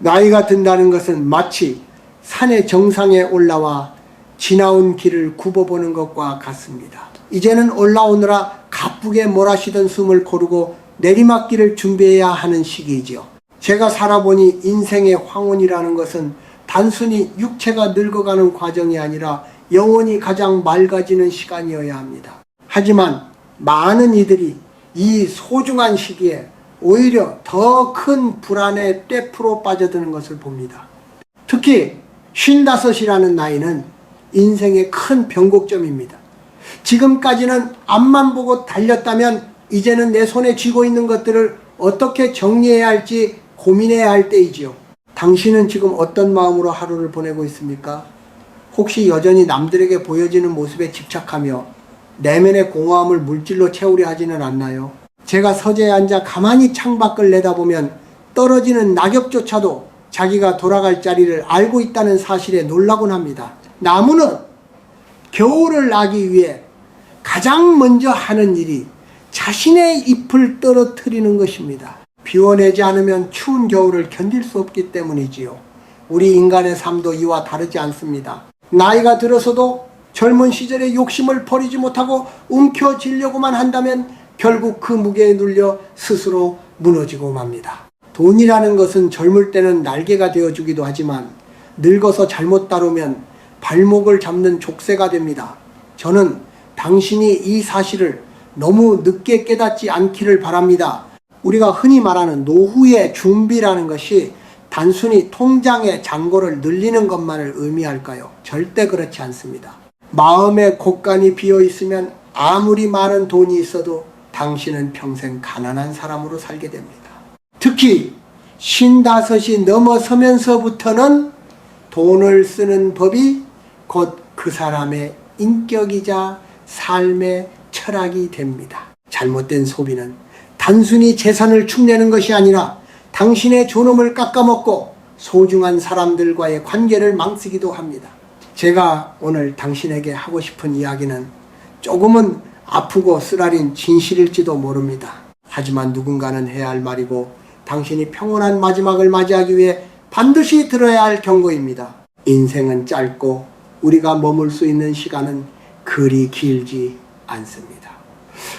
나이가 든다는 것은 마치 산의 정상에 올라와 지나온 길을 굽어보는 것과 같습니다. 이제는 올라오느라 가쁘게 몰아쉬던 숨을 고르고 내리막길을 준비해야 하는 시기이지요. 제가 살아보니 인생의 황혼이라는 것은 단순히 육체가 늙어가는 과정이 아니라 영혼이 가장 맑아지는 시간이어야 합니다. 하지만 많은 이들이 이 소중한 시기에 오히려 더 큰 불안의 떼프로 빠져드는 것을 봅니다. 특히 55이라는 나이는 인생의 큰 변곡점입니다. 지금까지는 앞만 보고 달렸다면 이제는 내 손에 쥐고 있는 것들을 어떻게 정리해야 할지 고민해야 할 때이지요. 당신은 지금 어떤 마음으로 하루를 보내고 있습니까? 혹시 여전히 남들에게 보여지는 모습에 집착하며 내면의 공허함을 물질로 채우려 하지는 않나요? 제가 서재에 앉아 가만히 창밖을 내다보면 떨어지는 낙엽조차도 자기가 돌아갈 자리를 알고 있다는 사실에 놀라곤 합니다. 나무는 겨울을 나기 위해 가장 먼저 하는 일이 자신의 잎을 떨어뜨리는 것입니다. 비워내지 않으면 추운 겨울을 견딜 수 없기 때문이지요. 우리 인간의 삶도 이와 다르지 않습니다. 나이가 들어서도 젊은 시절의 욕심을 버리지 못하고 움켜쥐려고만 한다면 결국 그 무게에 눌려 스스로 무너지고 맙니다. 돈이라는 것은 젊을 때는 날개가 되어주기도 하지만 늙어서 잘못 다루면 발목을 잡는 족쇄가 됩니다. 저는 당신이 이 사실을 너무 늦게 깨닫지 않기를 바랍니다. 우리가 흔히 말하는 노후의 준비라는 것이 단순히 통장의 잔고를 늘리는 것만을 의미할까요? 절대 그렇지 않습니다. 마음의 곳간이 비어 있으면 아무리 많은 돈이 있어도 당신은 평생 가난한 사람으로 살게 됩니다. 특히 55이 넘어서면서부터는 돈을 쓰는 법이 곧 그 사람의 인격이자 삶의 철학이 됩니다. 잘못된 소비는 단순히 재산을 축내는 것이 아니라 당신의 존엄을 깎아먹고 소중한 사람들과의 관계를 망치기도 합니다. 제가 오늘 당신에게 하고 싶은 이야기는 조금은 아프고 쓰라린 진실일지도 모릅니다. 하지만 누군가는 해야 할 말이고 당신이 평온한 마지막을 맞이하기 위해 반드시 들어야 할 경고입니다. 인생은 짧고 우리가 머물 수 있는 시간은 그리 길지 않습니다.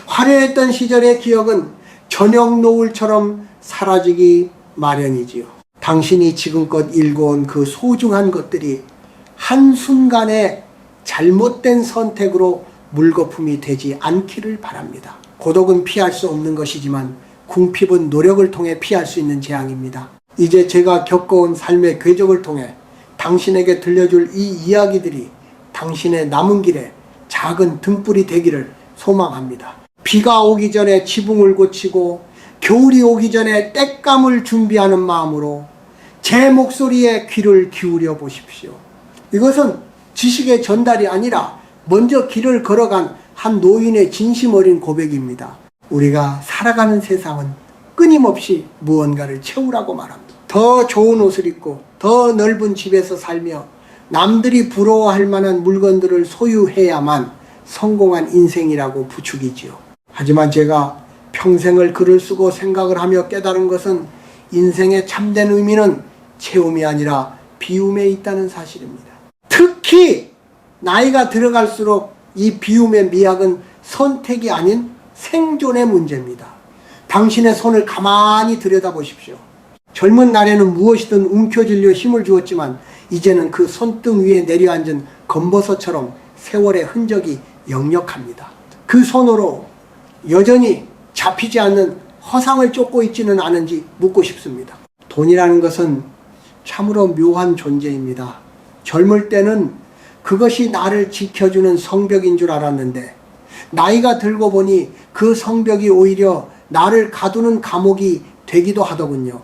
화려했던 시절의 기억은 저녁 노을처럼 사라지기 마련이지요. 당신이 지금껏 일궈온 그 소중한 것들이 한순간에 잘못된 선택으로 물거품이 되지 않기를 바랍니다. 고독은 피할 수 없는 것이지만 궁핍은 노력을 통해 피할 수 있는 재앙입니다. 이제 제가 겪어온 삶의 궤적을 통해 당신에게 들려줄 이 이야기들이 당신의 남은 길에 작은 등불이 되기를 소망합니다. 비가 오기 전에 지붕을 고치고 겨울이 오기 전에 땔감을 준비하는 마음으로 제 목소리에 귀를 기울여 보십시오. 이것은 지식의 전달이 아니라 먼저 길을 걸어간 한 노인의 진심 어린 고백입니다. 우리가 살아가는 세상은 끊임없이 무언가를 채우라고 말합니다. 더 좋은 옷을 입고 더 넓은 집에서 살며 남들이 부러워할 만한 물건들을 소유해야만 성공한 인생이라고 부추기지요. 하지만 제가 평생을 글을 쓰고 생각을 하며 깨달은 것은 인생의 참된 의미는 채움이 아니라 비움에 있다는 사실입니다. 특히 나이가 들어갈수록 이 비움의 미학은 선택이 아닌 생존의 문제입니다. 당신의 손을 가만히 들여다보십시오. 젊은 날에는 무엇이든 움켜쥐려 힘을 주었지만 이제는 그 손등 위에 내려앉은 검버섯처럼 세월의 흔적이 역력합니다. 그 손으로 여전히 잡히지 않는 허상을 쫓고 있지는 않은지 묻고 싶습니다. 돈이라는 것은 참으로 묘한 존재입니다. 젊을 때는 그것이 나를 지켜주는 성벽인 줄 알았는데 나이가 들고 보니 그 성벽이 오히려 나를 가두는 감옥이 되기도 하더군요.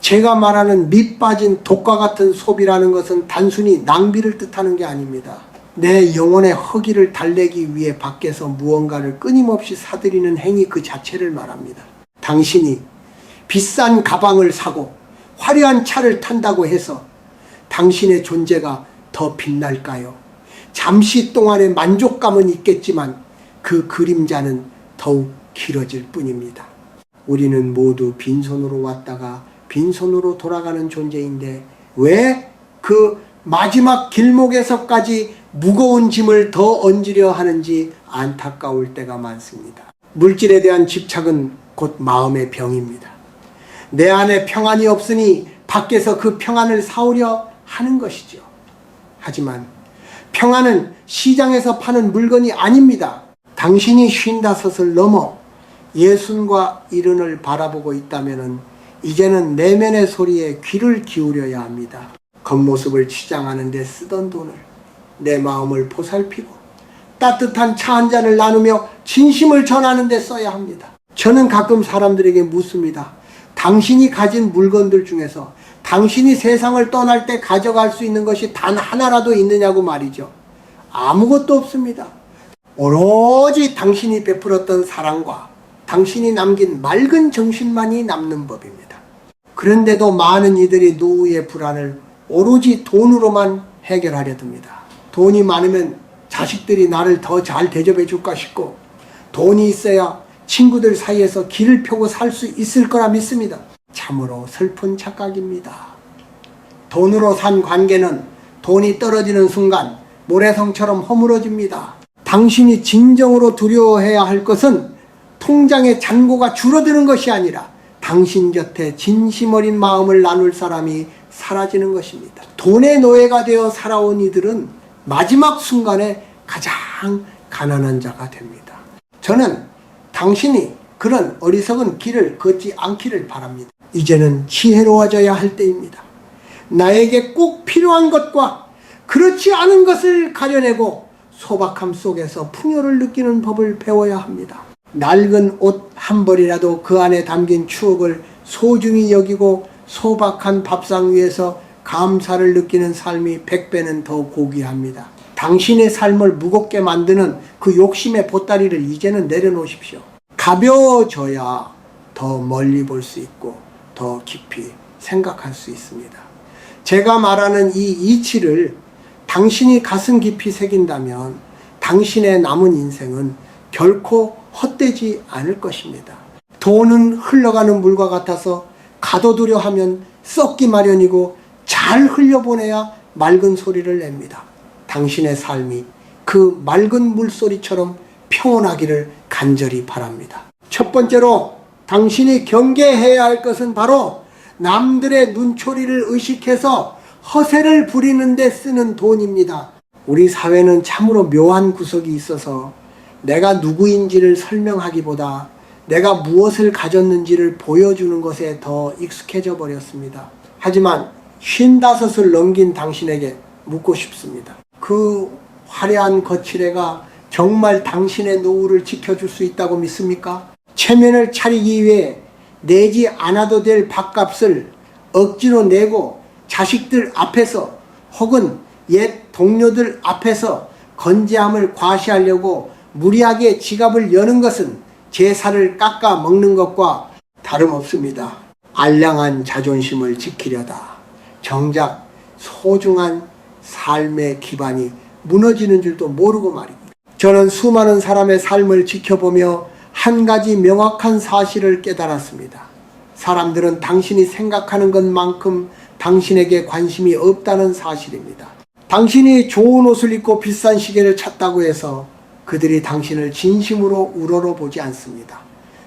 제가 말하는 밑 빠진 독과 같은 소비라는 것은 단순히 낭비를 뜻하는 게 아닙니다. 내 영혼의 허기를 달래기 위해 밖에서 무언가를 끊임없이 사들이는 행위 그 자체를 말합니다. 당신이 비싼 가방을 사고 화려한 차를 탄다고 해서 당신의 존재가 더 빛날까요? 잠시 동안의 만족감은 있겠지만 그 그림자는 더욱 길어질 뿐입니다. 우리는 모두 빈손으로 왔다가 빈손으로 돌아가는 존재인데 왜 그 마지막 길목에서까지 무거운 짐을 더 얹으려 하는지 안타까울 때가 많습니다. 물질에 대한 집착은 곧 마음의 병입니다. 내 안에 평안이 없으니 밖에서 그 평안을 사오려 하는 것이죠. 하지만 평안은 시장에서 파는 물건이 아닙니다. 당신이 55을 넘어 예순과 이른을 바라보고 있다면 이제는 내면의 소리에 귀를 기울여야 합니다. 겉모습을 치장하는 데 쓰던 돈을 내 마음을 보살피고 따뜻한 차 한 잔을 나누며 진심을 전하는 데 써야 합니다. 저는 가끔 사람들에게 묻습니다. 당신이 가진 물건들 중에서 당신이 세상을 떠날 때 가져갈 수 있는 것이 단 하나라도 있느냐고 말이죠. 아무것도 없습니다. 오로지 당신이 베풀었던 사랑과 당신이 남긴 맑은 정신만이 남는 법입니다. 그런데도 많은 이들이 노후의 불안을 오로지 돈으로만 해결하려 듭니다. 돈이 많으면 자식들이 나를 더 잘 대접해 줄까 싶고 돈이 있어야 친구들 사이에서 길을 펴고 살 수 있을 거라 믿습니다. 참으로 슬픈 착각입니다. 돈으로 산 관계는 돈이 떨어지는 순간 모래성처럼 허물어집니다. 당신이 진정으로 두려워해야 할 것은 통장의 잔고가 줄어드는 것이 아니라 당신 곁에 진심 어린 마음을 나눌 사람이 사라지는 것입니다. 돈의 노예가 되어 살아온 이들은 마지막 순간에 가장 가난한 자가 됩니다. 저는 당신이 그런 어리석은 길을 걷지 않기를 바랍니다. 이제는 지혜로워져야 할 때입니다. 나에게 꼭 필요한 것과 그렇지 않은 것을 가려내고 소박함 속에서 풍요를 느끼는 법을 배워야 합니다. 낡은 옷 한 벌이라도 그 안에 담긴 추억을 소중히 여기고 소박한 밥상 위에서 감사를 느끼는 삶이 100배는 더 고귀합니다. 당신의 삶을 무겁게 만드는 그 욕심의 보따리를 이제는 내려놓으십시오. 가벼워져야 더 멀리 볼 수 있고 더 깊이 생각할 수 있습니다. 제가 말하는 이 이치를 당신이 가슴 깊이 새긴다면 당신의 남은 인생은 결코 헛되지 않을 것입니다. 돈은 흘러가는 물과 같아서 가둬두려 하면 썩기 마련이고 잘 흘려보내야 맑은 소리를 냅니다. 당신의 삶이 그 맑은 물소리처럼 평온하기를 간절히 바랍니다. 첫 번째로 당신이 경계해야 할 것은 바로 남들의 눈초리를 의식해서 허세를 부리는 데 쓰는 돈입니다. 우리 사회는 참으로 묘한 구석이 있어서 내가 누구인지를 설명하기보다 내가 무엇을 가졌는지를 보여주는 것에 더 익숙해져 버렸습니다. 하지만 55을 넘긴 당신에게 묻고 싶습니다. 그 화려한 거칠애가 정말 당신의 노후를 지켜줄 수 있다고 믿습니까? 체면을 차리기 위해 내지 않아도 될 밥값을 억지로 내고 자식들 앞에서 혹은 옛 동료들 앞에서 건재함을 과시하려고 무리하게 지갑을 여는 것은 제사를 깎아 먹는 것과 다름없습니다. 알량한 자존심을 지키려다 정작 소중한 삶의 기반이 무너지는 줄도 모르고 말입니다. 저는 수많은 사람의 삶을 지켜보며 한 가지 명확한 사실을 깨달았습니다. 사람들은 당신이 생각하는 것만큼 당신에게 관심이 없다는 사실입니다. 당신이 좋은 옷을 입고 비싼 시계를 찼다고 해서 그들이 당신을 진심으로 우러러보지 않습니다.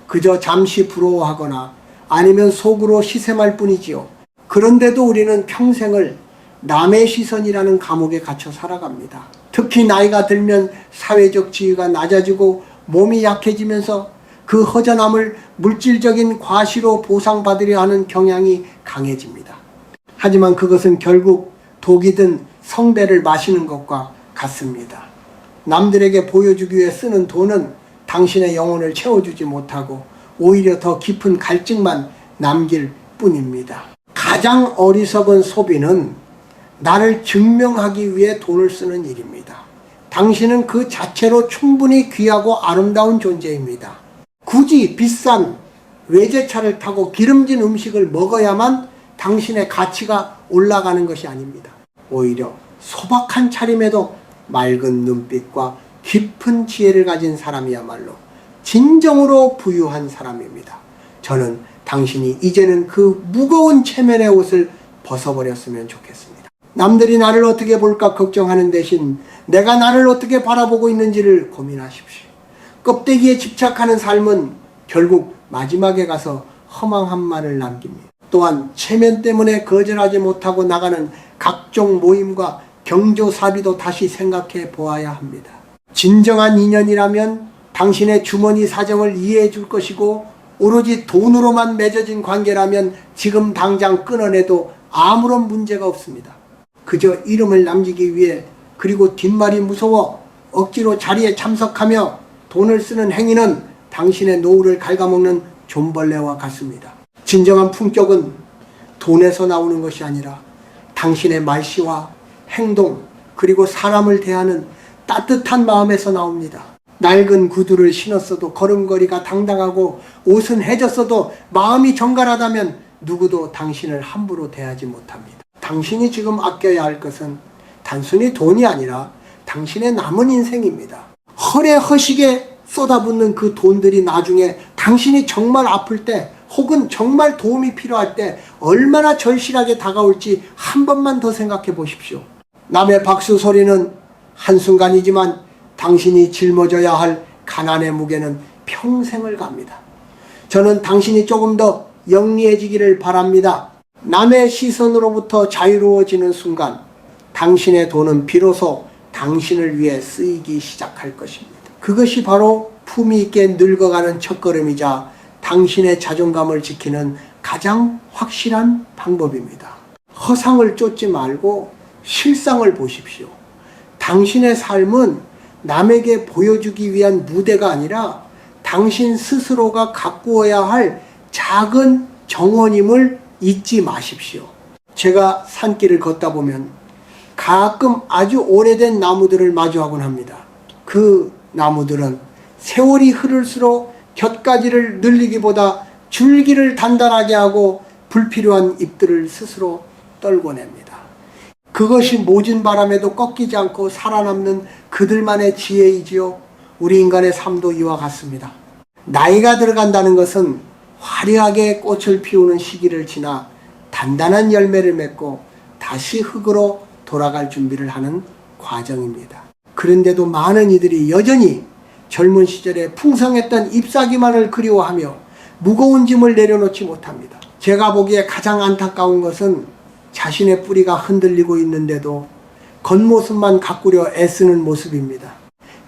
그저 잠시 부러워하거나 아니면 속으로 시샘할 뿐이지요. 그런데도 우리는 평생을 남의 시선이라는 감옥에 갇혀 살아갑니다. 특히 나이가 들면 사회적 지위가 낮아지고 몸이 약해지면서 그 허전함을 물질적인 과시로 보상받으려 하는 경향이 강해집니다. 하지만 그것은 결국 독이 든 성배를 마시는 것과 같습니다. 남들에게 보여주기 위해 쓰는 돈은 당신의 영혼을 채워주지 못하고 오히려 더 깊은 갈증만 남길 뿐입니다. 가장 어리석은 소비는 나를 증명하기 위해 돈을 쓰는 일입니다. 당신은 그 자체로 충분히 귀하고 아름다운 존재입니다. 굳이 비싼 외제차를 타고 기름진 음식을 먹어야만 당신의 가치가 올라가는 것이 아닙니다. 오히려 소박한 차림에도 맑은 눈빛과 깊은 지혜를 가진 사람이야말로 진정으로 부유한 사람입니다. 저는 당신이 이제는 그 무거운 체면의 옷을 벗어버렸으면 좋겠습니다. 남들이 나를 어떻게 볼까 걱정하는 대신 내가 나를 어떻게 바라보고 있는지를 고민하십시오. 껍데기에 집착하는 삶은 결국 마지막에 가서 허망한 말을 남깁니다. 또한 체면 때문에 거절하지 못하고 나가는 각종 모임과 경조사비도 다시 생각해 보아야 합니다. 진정한 인연이라면 당신의 주머니 사정을 이해해 줄 것이고 오로지 돈으로만 맺어진 관계라면 지금 당장 끊어내도 아무런 문제가 없습니다. 그저 이름을 남기기 위해 그리고 뒷말이 무서워 억지로 자리에 참석하며 돈을 쓰는 행위는 당신의 노후를 갉아먹는 존벌레와 같습니다. 진정한 품격은 돈에서 나오는 것이 아니라 당신의 말씨와 행동 그리고 사람을 대하는 따뜻한 마음에서 나옵니다. 낡은 구두를 신었어도 걸음걸이가 당당하고 옷은 해졌어도 마음이 정갈하다면 누구도 당신을 함부로 대하지 못합니다. 당신이 지금 아껴야 할 것은 단순히 돈이 아니라 당신의 남은 인생입니다. 허례허식에 쏟아붓는 그 돈들이 나중에 당신이 정말 아플 때 혹은 정말 도움이 필요할 때 얼마나 절실하게 다가올지 한 번만 더 생각해 보십시오. 남의 박수 소리는 한순간이지만 당신이 짊어져야 할 가난의 무게는 평생을 갑니다. 저는 당신이 조금 더 영리해지기를 바랍니다. 남의 시선으로부터 자유로워지는 순간 당신의 돈은 비로소 당신을 위해 쓰이기 시작할 것입니다. 그것이 바로 품위 있게 늙어가는 첫걸음이자 당신의 자존감을 지키는 가장 확실한 방법입니다. 허상을 쫓지 말고 실상을 보십시오. 당신의 삶은 남에게 보여주기 위한 무대가 아니라 당신 스스로가 가꾸어야 할 작은 정원임을 잊지 마십시오. 제가 산길을 걷다 보면 가끔 아주 오래된 나무들을 마주하곤 합니다. 그 나무들은 세월이 흐를수록 곁가지를 늘리기보다 줄기를 단단하게 하고 불필요한 잎들을 스스로 떨궈냅니다. 그것이 모진 바람에도 꺾이지 않고 살아남는 그들만의 지혜이지요. 우리 인간의 삶도 이와 같습니다. 나이가 들어간다는 것은 화려하게 꽃을 피우는 시기를 지나 단단한 열매를 맺고 다시 흙으로 돌아갈 준비를 하는 과정입니다. 그런데도 많은 이들이 여전히 젊은 시절에 풍성했던 잎사귀만을 그리워하며 무거운 짐을 내려놓지 못합니다. 제가 보기에 가장 안타까운 것은 자신의 뿌리가 흔들리고 있는데도 겉모습만 가꾸려 애쓰는 모습입니다.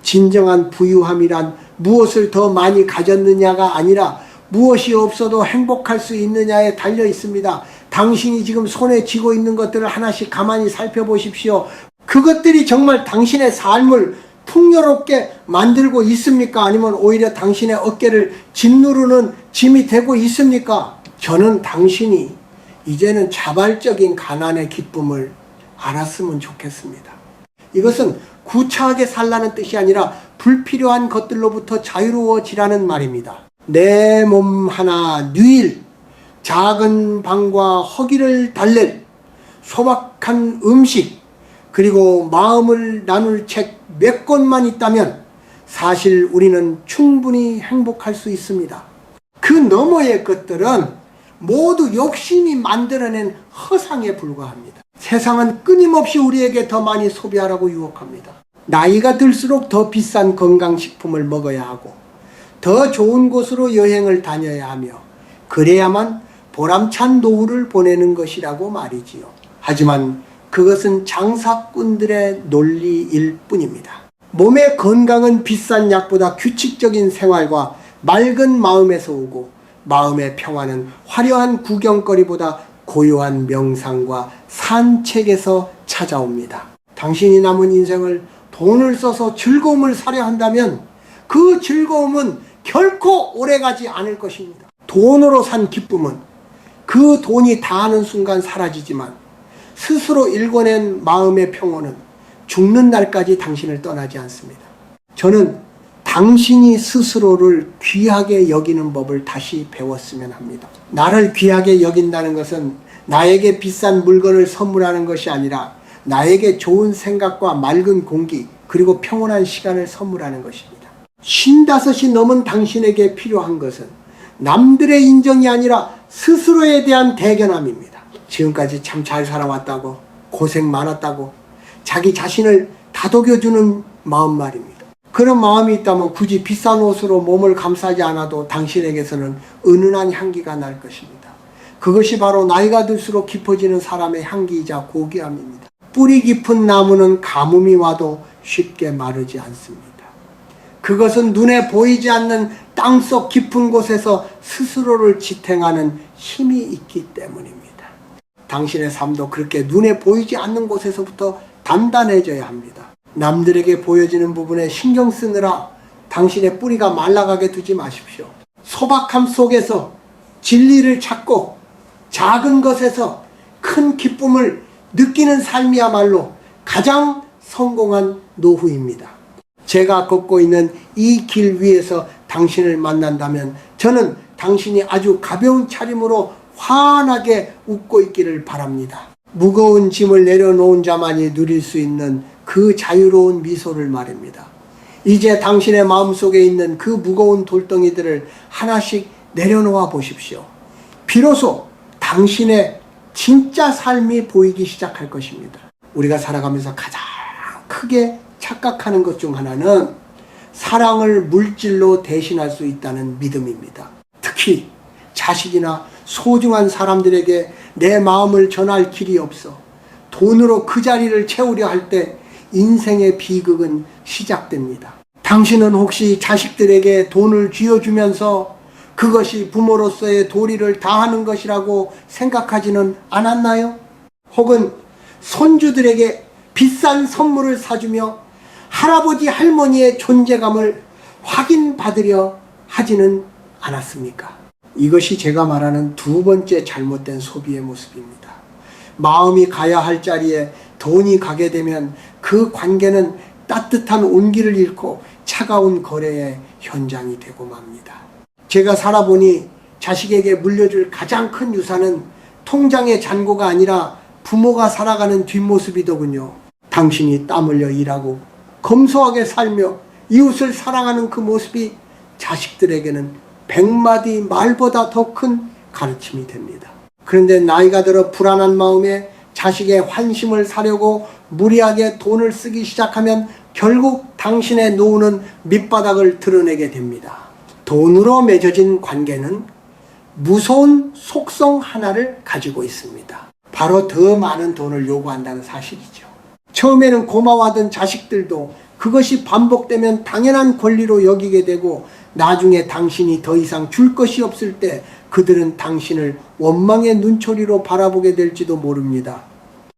진정한 부유함이란 무엇을 더 많이 가졌느냐가 아니라 무엇이 없어도 행복할 수 있느냐에 달려 있습니다. 당신이 지금 손에 쥐고 있는 것들을 하나씩 가만히 살펴보십시오. 그것들이 정말 당신의 삶을 풍요롭게 만들고 있습니까? 아니면 오히려 당신의 어깨를 짓누르는 짐이 되고 있습니까? 저는 당신이 이제는 자발적인 가난의 기쁨을 알았으면 좋겠습니다. 이것은 구차하게 살라는 뜻이 아니라 불필요한 것들로부터 자유로워지라는 말입니다. 내 몸 하나 누일, 작은 방과 허기를 달랠 소박한 음식, 그리고 마음을 나눌 책 몇 권만 있다면 사실 우리는 충분히 행복할 수 있습니다. 그 너머의 것들은 모두 욕심이 만들어낸 허상에 불과합니다. 세상은 끊임없이 우리에게 더 많이 소비하라고 유혹합니다. 나이가 들수록 더 비싼 건강식품을 먹어야 하고 더 좋은 곳으로 여행을 다녀야 하며 그래야만 보람찬 노후를 보내는 것이라고 말이지요. 하지만 그것은 장사꾼들의 논리일 뿐입니다. 몸의 건강은 비싼 약보다 규칙적인 생활과 맑은 마음에서 오고 마음의 평화는 화려한 구경거리보다 고요한 명상과 산책에서 찾아옵니다. 당신이 남은 인생을 돈을 써서 즐거움을 사려 한다면 그 즐거움은 결코 오래가지 않을 것입니다. 돈으로 산 기쁨은 그 돈이 다하는 순간 사라지지만 스스로 일궈낸 마음의 평온은 죽는 날까지 당신을 떠나지 않습니다. 저는 당신이 스스로를 귀하게 여기는 법을 다시 배웠으면 합니다. 나를 귀하게 여긴다는 것은 나에게 비싼 물건을 선물하는 것이 아니라 나에게 좋은 생각과 맑은 공기 그리고 평온한 시간을 선물하는 것입니다. 55이 넘은 당신에게 필요한 것은 남들의 인정이 아니라 스스로에 대한 대견함입니다. 지금까지 참 잘 살아왔다고, 고생 많았다고 자기 자신을 다독여주는 마음 말입니다. 그런 마음이 있다면 굳이 비싼 옷으로 몸을 감싸지 않아도 당신에게서는 은은한 향기가 날 것입니다. 그것이 바로 나이가 들수록 깊어지는 사람의 향기이자 고귀함입니다. 뿌리 깊은 나무는 가뭄이 와도 쉽게 마르지 않습니다. 그것은 눈에 보이지 않는 땅속 깊은 곳에서 스스로를 지탱하는 힘이 있기 때문입니다. 당신의 삶도 그렇게 눈에 보이지 않는 곳에서부터 단단해져야 합니다. 남들에게 보여지는 부분에 신경 쓰느라 당신의 뿌리가 말라가게 두지 마십시오. 소박함 속에서 진리를 찾고 작은 것에서 큰 기쁨을 느끼는 삶이야말로 가장 성공한 노후입니다. 제가 걷고 있는 이 길 위에서 당신을 만난다면 저는 당신이 아주 가벼운 차림으로 환하게 웃고 있기를 바랍니다. 무거운 짐을 내려놓은 자만이 누릴 수 있는 그 자유로운 미소를 말입니다. 이제 당신의 마음속에 있는 그 무거운 돌덩이들을 하나씩 내려놓아 보십시오. 비로소 당신의 진짜 삶이 보이기 시작할 것입니다. 우리가 살아가면서 가장 크게 착각하는 것 중 하나는 사랑을 물질로 대신할 수 있다는 믿음입니다. 특히 자식이나 소중한 사람들에게 내 마음을 전할 길이 없어 돈으로 그 자리를 채우려 할 때 인생의 비극은 시작됩니다. 당신은 혹시 자식들에게 돈을 쥐어주면서 그것이 부모로서의 도리를 다하는 것이라고 생각하지는 않았나요? 혹은 손주들에게 비싼 선물을 사주며 할아버지 할머니의 존재감을 확인받으려 하지는 않았습니까? 이것이 제가 말하는 두 번째 잘못된 소비의 모습입니다. 마음이 가야 할 자리에 돈이 가게 되면 그 관계는 따뜻한 온기를 잃고 차가운 거래의 현장이 되고 맙니다. 제가 살아보니 자식에게 물려줄 가장 큰 유산은 통장의 잔고가 아니라 부모가 살아가는 뒷모습이더군요. 당신이 땀 흘려 일하고 검소하게 살며 이웃을 사랑하는 그 모습이 자식들에게는 100마디 말보다 더 큰 가르침이 됩니다. 그런데 나이가 들어 불안한 마음에 자식의 환심을 사려고 무리하게 돈을 쓰기 시작하면 결국 당신의 노후는 밑바닥을 드러내게 됩니다. 돈으로 맺어진 관계는 무서운 속성 하나를 가지고 있습니다. 바로 더 많은 돈을 요구한다는 사실이죠. 처음에는 고마워하던 자식들도 그것이 반복되면 당연한 권리로 여기게 되고 나중에 당신이 더 이상 줄 것이 없을 때 그들은 당신을 원망의 눈초리로 바라보게 될지도 모릅니다.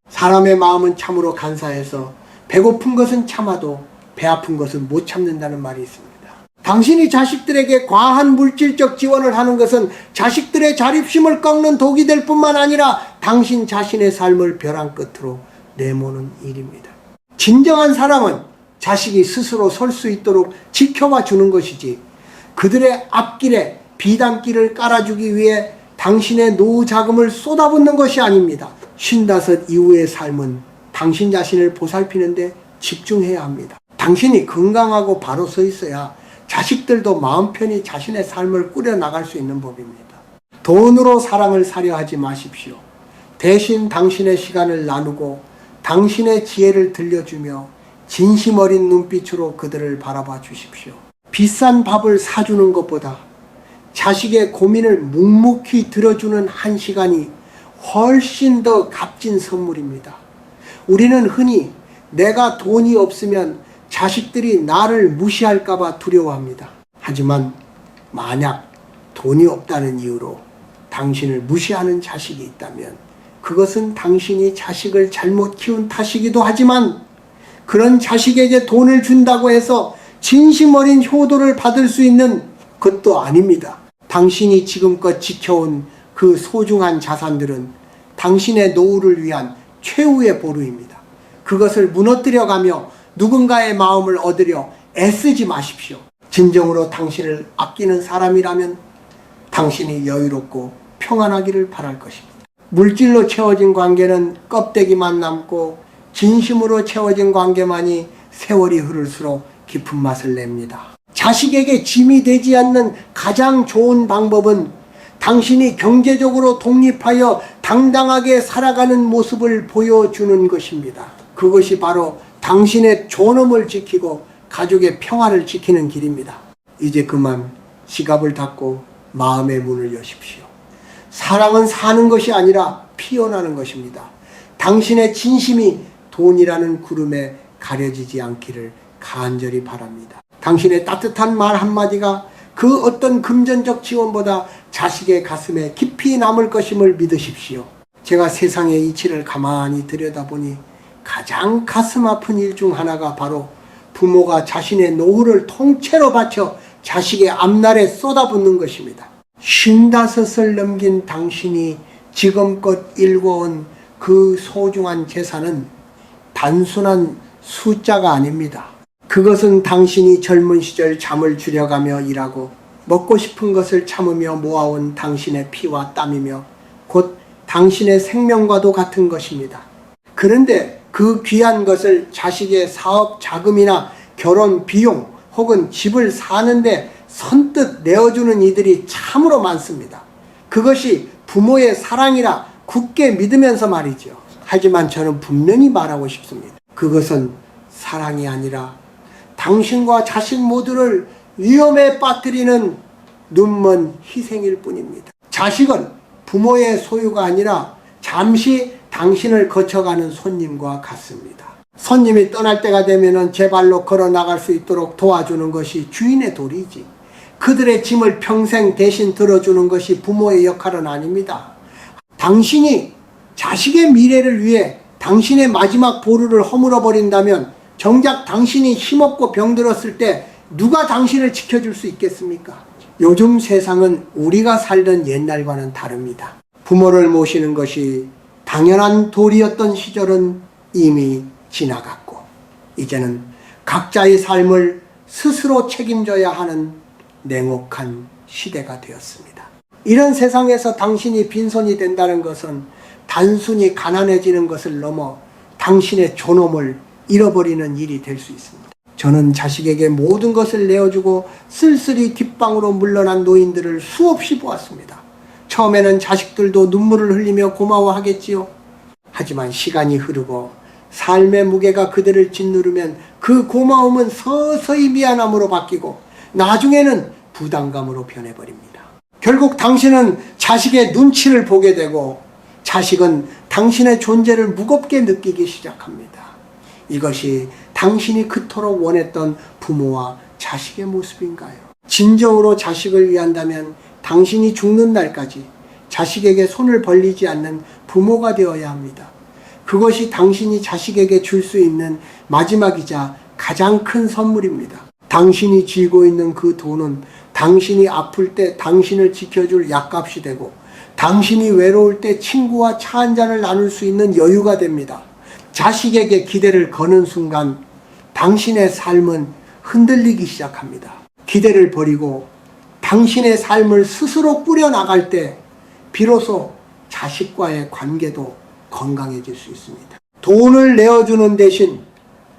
사람의 마음은 참으로 간사해서 배고픈 것은 참아도 배 아픈 것은 못 참는다는 말이 있습니다. 당신이 자식들에게 과한 물질적 지원을 하는 것은 자식들의 자립심을 꺾는 독이 될 뿐만 아니라 당신 자신의 삶을 벼랑 끝으로 내모는 일입니다. 진정한 사랑은 자식이 스스로 설 수 있도록 지켜봐 주는 것이지 그들의 앞길에 비단길을 깔아주기 위해 당신의 노후 자금을 쏟아붓는 것이 아닙니다. 55 이후의 삶은 당신 자신을 보살피는데 집중해야 합니다. 당신이 건강하고 바로 서 있어야 자식들도 마음 편히 자신의 삶을 꾸려나갈 수 있는 법입니다. 돈으로 사랑을 사려 하지 마십시오. 대신 당신의 시간을 나누고 당신의 지혜를 들려주며 진심 어린 눈빛으로 그들을 바라봐 주십시오. 비싼 밥을 사주는 것보다 자식의 고민을 묵묵히 들어주는 한 시간이 훨씬 더 값진 선물입니다. 우리는 흔히 내가 돈이 없으면 자식들이 나를 무시할까봐 두려워합니다. 하지만 만약 돈이 없다는 이유로 당신을 무시하는 자식이 있다면 그것은 당신이 자식을 잘못 키운 탓이기도 하지만 그런 자식에게 돈을 준다고 해서 진심 어린 효도를 받을 수 있는 것도 아닙니다. 당신이 지금껏 지켜온 그 소중한 자산들은 당신의 노후를 위한 최후의 보루입니다. 그것을 무너뜨려가며 누군가의 마음을 얻으려 애쓰지 마십시오. 진정으로 당신을 아끼는 사람이라면 당신이 여유롭고 평안하기를 바랄 것입니다. 물질로 채워진 관계는 껍데기만 남고 진심으로 채워진 관계만이 세월이 흐를수록 깊은 맛을 냅니다. 자식에게 짐이 되지 않는 가장 좋은 방법은 당신이 경제적으로 독립하여 당당하게 살아가는 모습을 보여주는 것입니다. 그것이 바로 당신의 존엄을 지키고 가족의 평화를 지키는 길입니다. 이제 그만 지갑을 닫고 마음의 문을 여십시오. 사랑은 사는 것이 아니라 피어나는 것입니다. 당신의 진심이 돈이라는 구름에 가려지지 않기를 간절히 바랍니다. 당신의 따뜻한 말 한마디가 그 어떤 금전적 지원보다 자식의 가슴에 깊이 남을 것임을 믿으십시오. 제가 세상의 이치를 가만히 들여다보니 가장 가슴 아픈 일 중 하나가 바로 부모가 자신의 노후를 통째로 바쳐 자식의 앞날에 쏟아붓는 것입니다. 55을 넘긴 당신이 지금껏 일궈온 그 소중한 재산은 단순한 숫자가 아닙니다. 그것은 당신이 젊은 시절 잠을 줄여가며 일하고 먹고 싶은 것을 참으며 모아온 당신의 피와 땀이며 곧 당신의 생명과도 같은 것입니다. 그런데 그 귀한 것을 자식의 사업 자금이나 결혼 비용 혹은 집을 사는데 선뜻 내어주는 이들이 참으로 많습니다. 그것이 부모의 사랑이라 굳게 믿으면서 말이죠. 하지만 저는 분명히 말하고 싶습니다. 그것은 사랑이 아니라 당신과 자식 모두를 위험에 빠뜨리는 눈먼 희생일 뿐입니다. 자식은 부모의 소유가 아니라 잠시 당신을 거쳐가는 손님과 같습니다. 손님이 떠날 때가 되면 제 발로 걸어 나갈 수 있도록 도와주는 것이 주인의 도리지. 그들의 짐을 평생 대신 들어주는 것이 부모의 역할은 아닙니다. 당신이 자식의 미래를 위해 당신의 마지막 보루를 허물어 버린다면 정작 당신이 힘없고 병들었을 때 누가 당신을 지켜줄 수 있겠습니까? 요즘 세상은 우리가 살던 옛날과는 다릅니다. 부모를 모시는 것이 당연한 도리였던 시절은 이미 지나갔고 이제는 각자의 삶을 스스로 책임져야 하는 냉혹한 시대가 되었습니다. 이런 세상에서 당신이 빈손이 된다는 것은 단순히 가난해지는 것을 넘어 당신의 존엄을 잃어버리는 일이 될 수 있습니다. 저는 자식에게 모든 것을 내어주고 쓸쓸히 뒷방으로 물러난 노인들을 수없이 보았습니다. 처음에는 자식들도 눈물을 흘리며 고마워하겠지요. 하지만 시간이 흐르고 삶의 무게가 그들을 짓누르면 그 고마움은 서서히 미안함으로 바뀌고 나중에는 부담감으로 변해버립니다. 결국 당신은 자식의 눈치를 보게 되고 자식은 당신의 존재를 무겁게 느끼기 시작합니다. 이것이 당신이 그토록 원했던 부모와 자식의 모습인가요? 진정으로 자식을 위한다면 당신이 죽는 날까지 자식에게 손을 벌리지 않는 부모가 되어야 합니다. 그것이 당신이 자식에게 줄 수 있는 마지막이자 가장 큰 선물입니다. 당신이 쥐고 있는 그 돈은 당신이 아플 때 당신을 지켜줄 약값이 되고 당신이 외로울 때 친구와 차 한잔을 나눌 수 있는 여유가 됩니다. 자식에게 기대를 거는 순간 당신의 삶은 흔들리기 시작합니다. 기대를 버리고 당신의 삶을 스스로 꾸려나갈 때 비로소 자식과의 관계도 건강해질 수 있습니다. 돈을 내어주는 대신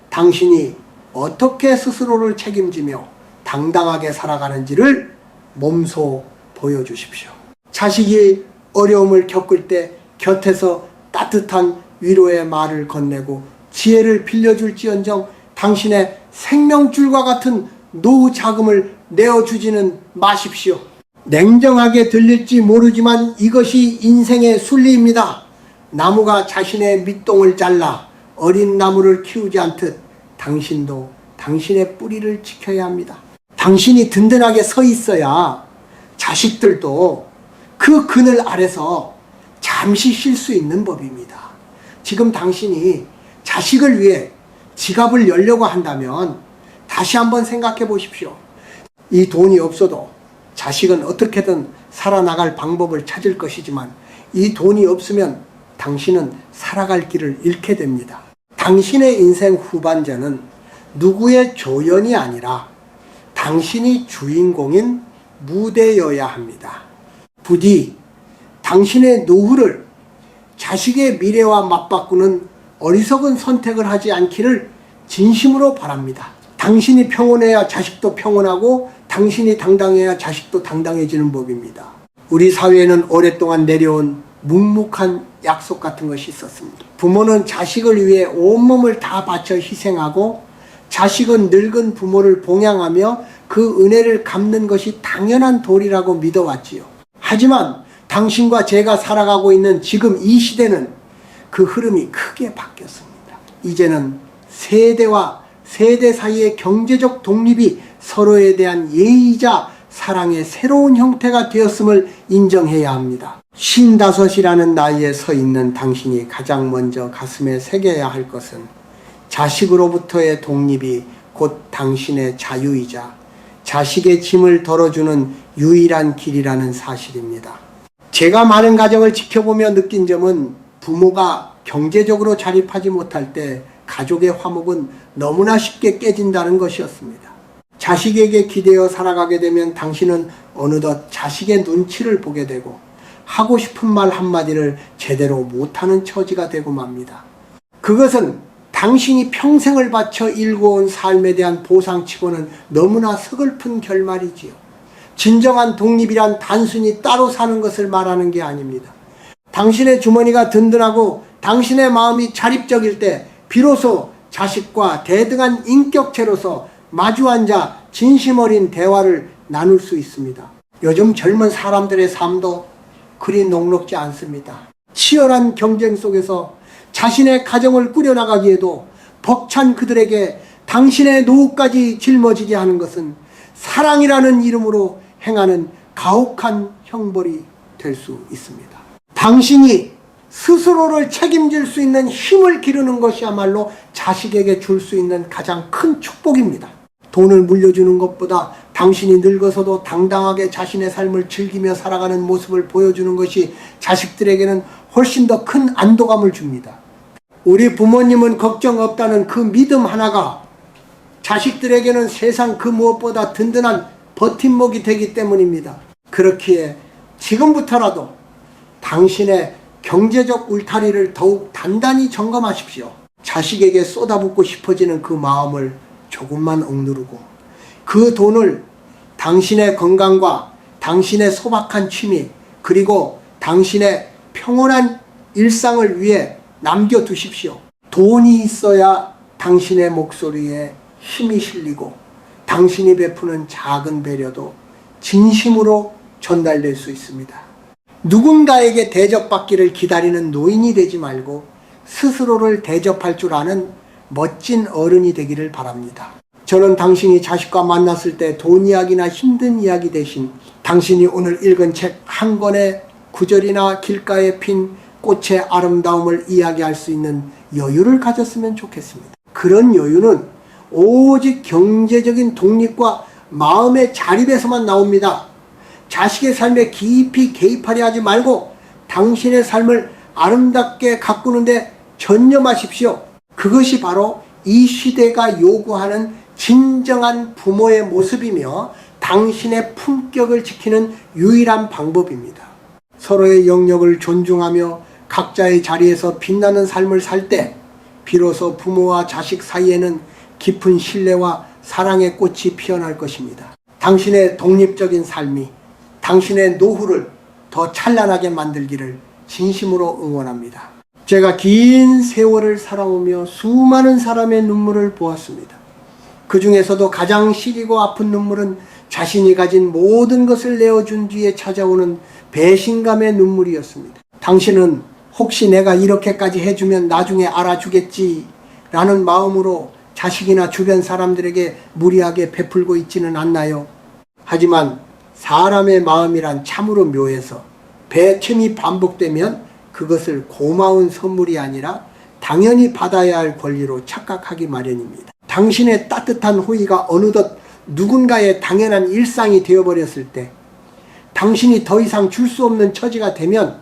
당신이 어떻게 스스로를 책임지며 당당하게 살아가는지를 몸소 보여주십시오. 자식이 어려움을 겪을 때 곁에서 따뜻한 위로의 말을 건네고 지혜를 빌려줄지언정 당신의 생명줄과 같은 노후 자금을 내어주지는 마십시오. 냉정하게 들릴지 모르지만 이것이 인생의 순리입니다. 나무가 자신의 밑동을 잘라 어린 나무를 키우지 않듯 당신도 당신의 뿌리를 지켜야 합니다. 당신이 든든하게 서 있어야 자식들도 그 그늘 아래서 잠시 쉴 수 있는 법입니다. 지금 당신이 자식을 위해 지갑을 열려고 한다면 다시 한번 생각해 보십시오. 이 돈이 없어도 자식은 어떻게든 살아나갈 방법을 찾을 것이지만 이 돈이 없으면 당신은 살아갈 길을 잃게 됩니다. 당신의 인생 후반전은 누구의 조연이 아니라 당신이 주인공인 무대여야 합니다. 부디 당신의 노후를 자식의 미래와 맞바꾸는 어리석은 선택을 하지 않기를 진심으로 바랍니다. 당신이 평온해야 자식도 평온하고 당신이 당당해야 자식도 당당해지는 법입니다. 우리 사회에는 오랫동안 내려온 묵묵한 약속 같은 것이 있었습니다. 부모는 자식을 위해 온몸을 다 바쳐 희생하고 자식은 늙은 부모를 봉양하며 그 은혜를 갚는 것이 당연한 도리라고 믿어왔지요. 하지만 당신과 제가 살아가고 있는 지금 이 시대는 그 흐름이 크게 바뀌었습니다. 이제는 세대와 세대 사이의 경제적 독립이 서로에 대한 예의이자 사랑의 새로운 형태가 되었음을 인정해야 합니다. 55이라는 나이에 서 있는 당신이 가장 먼저 가슴에 새겨야 할 것은 자식으로부터의 독립이 곧 당신의 자유이자 자식의 짐을 덜어주는 유일한 길이라는 사실입니다. 제가 많은 가정을 지켜보며 느낀 점은 부모가 경제적으로 자립하지 못할 때 가족의 화목은 너무나 쉽게 깨진다는 것이었습니다. 자식에게 기대어 살아가게 되면 당신은 어느덧 자식의 눈치를 보게 되고 하고 싶은 말 한마디를 제대로 못하는 처지가 되고 맙니다. 그것은 당신이 평생을 바쳐 일궈온 삶에 대한 보상치고는 너무나 서글픈 결말이지요. 진정한 독립이란 단순히 따로 사는 것을 말하는 게 아닙니다. 당신의 주머니가 든든하고 당신의 마음이 자립적일 때 비로소 자식과 대등한 인격체로서 마주 앉아 진심 어린 대화를 나눌 수 있습니다. 요즘 젊은 사람들의 삶도 그리 녹록지 않습니다. 치열한 경쟁 속에서 자신의 가정을 꾸려나가기에도 벅찬 그들에게 당신의 노후까지 짊어지게 하는 것은 사랑이라는 이름으로 행하는 가혹한 형벌이 될 수 있습니다. 당신이 스스로를 책임질 수 있는 힘을 기르는 것이야말로 자식에게 줄 수 있는 가장 큰 축복입니다. 돈을 물려주는 것보다 당신이 늙어서도 당당하게 자신의 삶을 즐기며 살아가는 모습을 보여주는 것이 자식들에게는 훨씬 더 큰 안도감을 줍니다. 우리 부모님은 걱정 없다는 그 믿음 하나가 자식들에게는 세상 그 무엇보다 든든한 버팀목이 되기 때문입니다. 그렇기에 지금부터라도 당신의 경제적 울타리를 더욱 단단히 점검하십시오. 자식에게 쏟아붓고 싶어지는 그 마음을 조금만 억누르고 그 돈을 당신의 건강과 당신의 소박한 취미 그리고 당신의 평온한 일상을 위해 남겨두십시오. 돈이 있어야 당신의 목소리에 힘이 실리고 당신이 베푸는 작은 배려도 진심으로 전달될 수 있습니다. 누군가에게 대접받기를 기다리는 노인이 되지 말고 스스로를 대접할 줄 아는 멋진 어른이 되기를 바랍니다. 저는 당신이 자식과 만났을 때 돈 이야기나 힘든 이야기 대신 당신이 오늘 읽은 책 한 권의 구절이나 길가에 핀 꽃의 아름다움을 이야기할 수 있는 여유를 가졌으면 좋겠습니다. 그런 여유는 오직 경제적인 독립과 마음의 자립에서만 나옵니다. 자식의 삶에 깊이 개입하려 하지 말고 당신의 삶을 아름답게 가꾸는데 전념하십시오. 그것이 바로 이 시대가 요구하는 진정한 부모의 모습이며 당신의 품격을 지키는 유일한 방법입니다. 서로의 영역을 존중하며 각자의 자리에서 빛나는 삶을 살 때 비로소 부모와 자식 사이에는 깊은 신뢰와 사랑의 꽃이 피어날 것입니다. 당신의 독립적인 삶이 당신의 노후를 더 찬란하게 만들기를 진심으로 응원합니다. 제가 긴 세월을 살아오며 수많은 사람의 눈물을 보았습니다. 그 중에서도 가장 시리고 아픈 눈물은 자신이 가진 모든 것을 내어준 뒤에 찾아오는 배신감의 눈물이었습니다. 당신은 혹시 내가 이렇게까지 해주면 나중에 알아주겠지 라는 마음으로 자식이나 주변 사람들에게 무리하게 베풀고 있지는 않나요? 하지만 사람의 마음이란 참으로 묘해서 배침이 반복되면 그것을 고마운 선물이 아니라 당연히 받아야 할 권리로 착각하기 마련입니다. 당신의 따뜻한 호의가 어느덧 누군가의 당연한 일상이 되어버렸을 때 당신이 더 이상 줄 수 없는 처지가 되면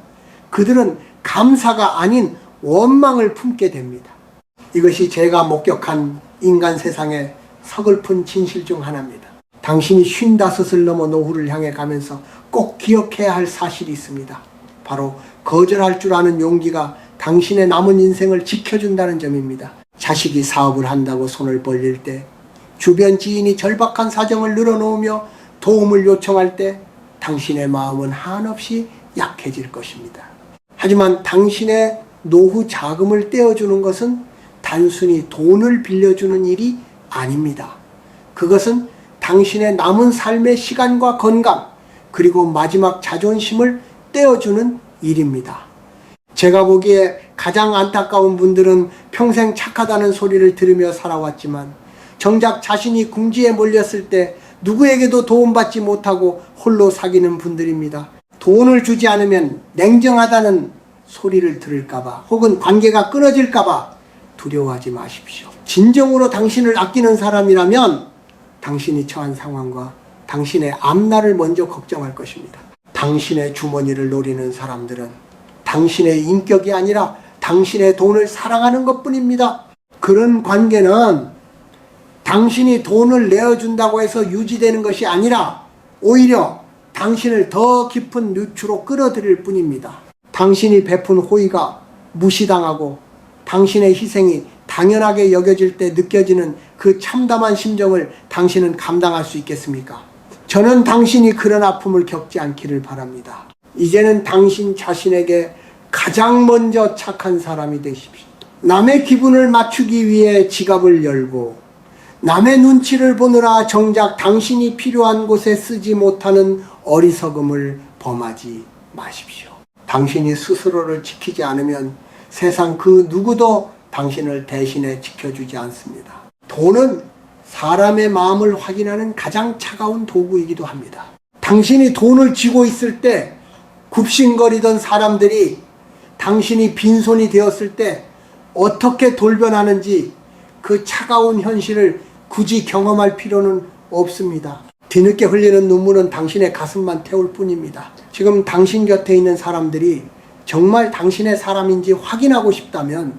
그들은 감사가 아닌 원망을 품게 됩니다. 이것이 제가 목격한 인간 세상의 서글픈 진실 중 하나입니다. 당신이 55을 넘어 노후를 향해 가면서 꼭 기억해야 할 사실이 있습니다. 바로 거절할 줄 아는 용기가 당신의 남은 인생을 지켜준다는 점입니다. 자식이 사업을 한다고 손을 벌릴 때 주변 지인이 절박한 사정을 늘어놓으며 도움을 요청할 때 당신의 마음은 한없이 약해질 것입니다. 하지만 당신의 노후 자금을 떼어주는 것은 단순히 돈을 빌려주는 일이 아닙니다. 그것은 당신의 남은 삶의 시간과 건강, 그리고 마지막 자존심을 떼어주는 일입니다. 제가 보기에 가장 안타까운 분들은 평생 착하다는 소리를 들으며 살아왔지만 정작 자신이 궁지에 몰렸을 때 누구에게도 도움받지 못하고 홀로 사귀는 분들입니다. 돈을 주지 않으면 냉정하다는 소리를 들을까봐 혹은 관계가 끊어질까봐 두려워하지 마십시오. 진정으로 당신을 아끼는 사람이라면 당신이 처한 상황과 당신의 앞날을 먼저 걱정할 것입니다. 당신의 주머니를 노리는 사람들은 당신의 인격이 아니라 당신의 돈을 사랑하는 것뿐입니다. 그런 관계는 당신이 돈을 내어준다고 해서 유지되는 것이 아니라 오히려 당신을 더 깊은 누추로 끌어들일 뿐입니다. 당신이 베푼 호의가 무시당하고 당신의 희생이 당연하게 여겨질 때 느껴지는 그 참담한 심정을 당신은 감당할 수 있겠습니까? 저는 당신이 그런 아픔을 겪지 않기를 바랍니다. 이제는 당신 자신에게 가장 먼저 착한 사람이 되십시오. 남의 기분을 맞추기 위해 지갑을 열고 남의 눈치를 보느라 정작 당신이 필요한 곳에 쓰지 못하는 어리석음을 범하지 마십시오. 당신이 스스로를 지키지 않으면 세상 그 누구도 당신을 대신해 지켜주지 않습니다. 돈은 사람의 마음을 확인하는 가장 차가운 도구이기도 합니다. 당신이 돈을 쥐고 있을 때 굽신거리던 사람들이 당신이 빈손이 되었을 때 어떻게 돌변하는지 그 차가운 현실을 굳이 경험할 필요는 없습니다. 뒤늦게 흘리는 눈물은 당신의 가슴만 태울 뿐입니다. 지금 당신 곁에 있는 사람들이 정말 당신의 사람인지 확인하고 싶다면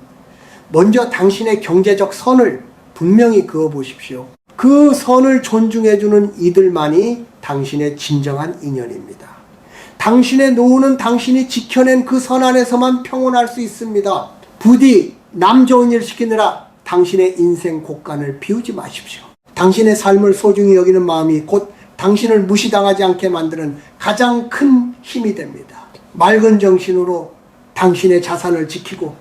먼저 당신의 경제적 선을 분명히 그어보십시오. 그 선을 존중해주는 이들만이 당신의 진정한 인연입니다. 당신의 노후는 당신이 지켜낸 그 선 안에서만 평온할 수 있습니다. 부디 남 좋은 일 시키느라 당신의 인생 곳간을 비우지 마십시오. 당신의 삶을 소중히 여기는 마음이 곧 당신을 무시당하지 않게 만드는 가장 큰 힘이 됩니다. 맑은 정신으로 당신의 자산을 지키고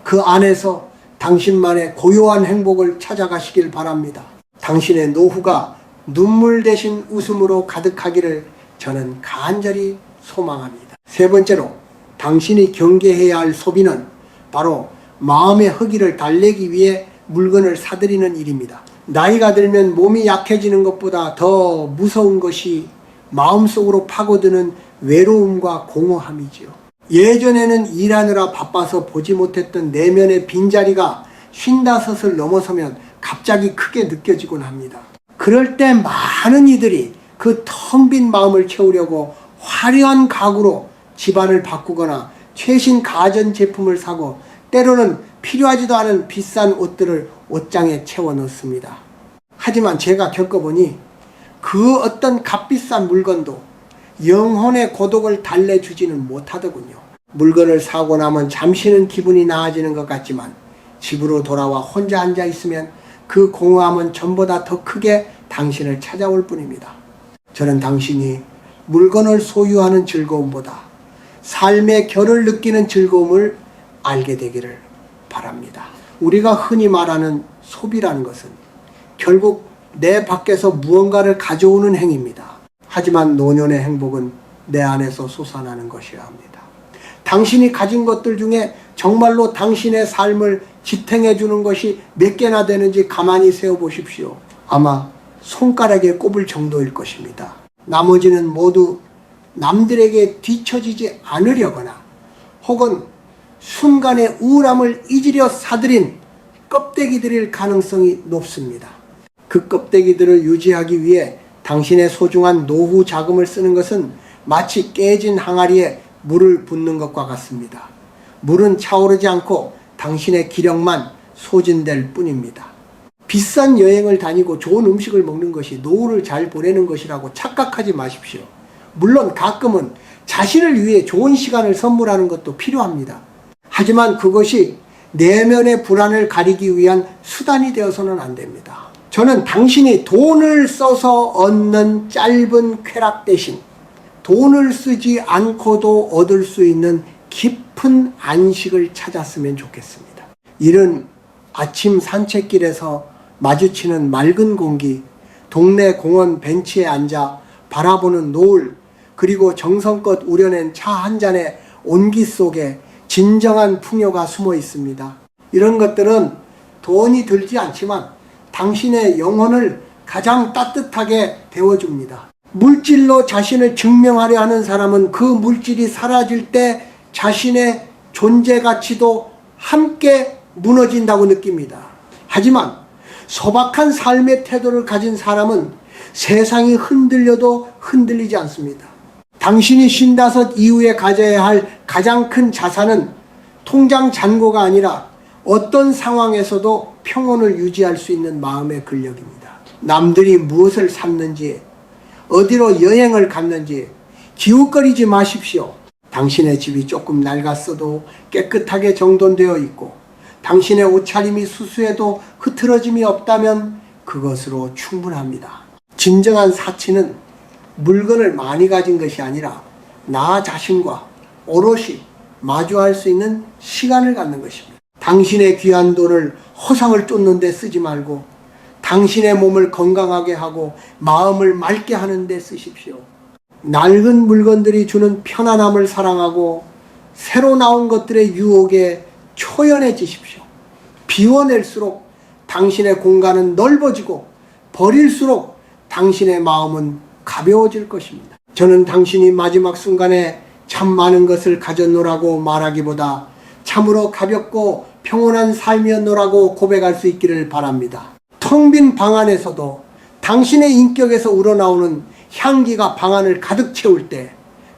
그 안에서 당신만의 고요한 행복을 찾아가시길 바랍니다. 당신의 노후가 눈물 대신 웃음으로 가득하기를 저는 간절히 소망합니다. 세 번째로 당신이 경계해야 할 소비는 바로 마음의 허기를 달래기 위해 물건을 사들이는 일입니다. 나이가 들면 몸이 약해지는 것보다 더 무서운 것이 마음속으로 파고드는 외로움과 공허함이지요. 예전에는 일하느라 바빠서 보지 못했던 내면의 빈자리가 50을 넘어서면 갑자기 크게 느껴지곤 합니다. 그럴 때 많은 이들이 그 텅 빈 마음을 채우려고 화려한 가구로 집안을 바꾸거나 최신 가전 제품을 사고 때로는 필요하지도 않은 비싼 옷들을 옷장에 채워 넣습니다. 하지만 제가 겪어보니 그 어떤 값비싼 물건도 영혼의 고독을 달래주지는 못하더군요. 물건을 사고 나면 잠시는 기분이 나아지는 것 같지만 집으로 돌아와 혼자 앉아 있으면 그 공허함은 전보다 더 크게 당신을 찾아올 뿐입니다. 저는 당신이 물건을 소유하는 즐거움보다 삶의 결을 느끼는 즐거움을 알게 되기를 바랍니다. 우리가 흔히 말하는 소비라는 것은 결국 내 밖에서 무언가를 가져오는 행위입니다. 하지만 노년의 행복은 내 안에서 솟아나는 것이어야 합니다. 당신이 가진 것들 중에 정말로 당신의 삶을 지탱해 주는 것이 몇 개나 되는지 가만히 세어 보십시오. 아마 손가락에 꼽을 정도일 것입니다. 나머지는 모두 남들에게 뒤처지지 않으려거나 혹은 순간의 우울함을 잊으려 사들인 껍데기들일 가능성이 높습니다. 그 껍데기들을 유지하기 위해 당신의 소중한 노후 자금을 쓰는 것은 마치 깨진 항아리에 물을 붓는 것과 같습니다. 물은 차오르지 않고 당신의 기력만 소진될 뿐입니다. 비싼 여행을 다니고 좋은 음식을 먹는 것이 노후를 잘 보내는 것이라고 착각하지 마십시오. 물론 가끔은 자신을 위해 좋은 시간을 선물하는 것도 필요합니다. 하지만 그것이 내면의 불안을 가리기 위한 수단이 되어서는 안 됩니다. 저는 당신이 돈을 써서 얻는 짧은 쾌락 대신 돈을 쓰지 않고도 얻을 수 있는 깊은 안식을 찾았으면 좋겠습니다. 이른 아침 산책길에서 마주치는 맑은 공기, 동네 공원 벤치에 앉아 바라보는 노을, 그리고 정성껏 우려낸 차 한 잔의 온기 속에 진정한 풍요가 숨어 있습니다. 이런 것들은 돈이 들지 않지만 당신의 영혼을 가장 따뜻하게 데워줍니다. 물질로 자신을 증명하려 하는 사람은 그 물질이 사라질 때 자신의 존재 가치도 함께 무너진다고 느낍니다. 하지만 소박한 삶의 태도를 가진 사람은 세상이 흔들려도 흔들리지 않습니다. 당신이 55 이후에 가져야 할 가장 큰 자산은 통장 잔고가 아니라 어떤 상황에서도 평온을 유지할 수 있는 마음의 근력입니다. 남들이 무엇을 샀는지, 어디로 여행을 갔는지 기웃거리지 마십시오. 당신의 집이 조금 낡았어도 깨끗하게 정돈되어 있고 당신의 옷차림이 수수해도 흐트러짐이 없다면 그것으로 충분합니다. 진정한 사치는 물건을 많이 가진 것이 아니라 나 자신과 오롯이 마주할 수 있는 시간을 갖는 것입니다. 당신의 귀한 돈을 허상을 쫓는 데 쓰지 말고 당신의 몸을 건강하게 하고 마음을 맑게 하는 데 쓰십시오. 낡은 물건들이 주는 편안함을 사랑하고 새로 나온 것들의 유혹에 초연해지십시오. 비워낼수록 당신의 공간은 넓어지고 버릴수록 당신의 마음은 가벼워질 것입니다. 저는 당신이 마지막 순간에 참 많은 것을 가졌노라고 말하기보다 참으로 가볍고 평온한 삶이었노라고 고백할 수 있기를 바랍니다. 텅 빈 방 안에서도 당신의 인격에서 우러나오는 향기가 방 안을 가득 채울 때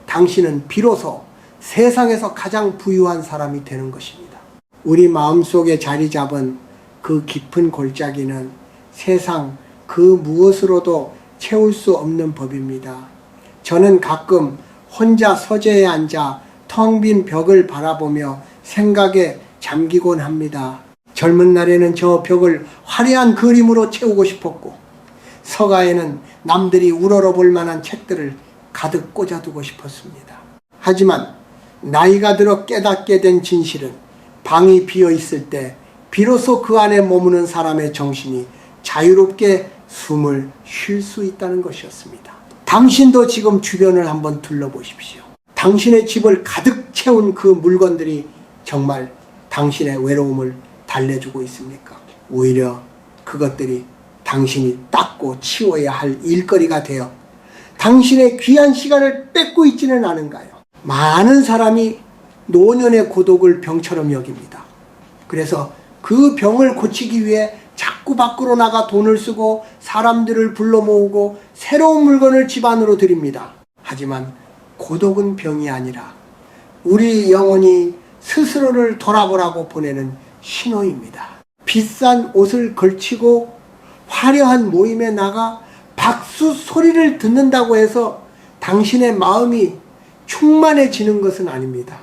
당신은 비로소 세상에서 가장 부유한 사람이 되는 것입니다. 우리 마음속에 자리 잡은 그 깊은 골짜기는 세상 그 무엇으로도 채울 수 없는 법입니다. 저는 가끔 혼자 서재에 앉아 텅 빈 벽을 바라보며 생각에 잠기곤 합니다. 젊은 날에는 저 벽을 화려한 그림으로 채우고 싶었고 서가에는 남들이 우러러볼 만한 책들을 가득 꽂아두고 싶었습니다. 하지만 나이가 들어 깨닫게 된 진실은 방이 비어 있을 때 비로소 그 안에 머무는 사람의 정신이 자유롭게 숨을 쉴 수 있다는 것이었습니다. 당신도 지금 주변을 한번 둘러보십시오. 당신의 집을 가득 채운 그 물건들이 정말 당신의 외로움을 달래주고 있습니까? 오히려 그것들이 당신이 닦고 치워야 할 일거리가 되어 당신의 귀한 시간을 뺏고 있지는 않은가요? 많은 사람이 노년의 고독을 병처럼 여깁니다. 그래서 그 병을 고치기 위해 자꾸 밖으로 나가 돈을 쓰고 사람들을 불러 모으고 새로운 물건을 집 안으로 들입니다. 하지만 고독은 병이 아니라 우리 영혼이 스스로를 돌아보라고 보내는 신호입니다. 비싼 옷을 걸치고 화려한 모임에 나가 박수 소리를 듣는다고 해서 당신의 마음이 충만해지는 것은 아닙니다.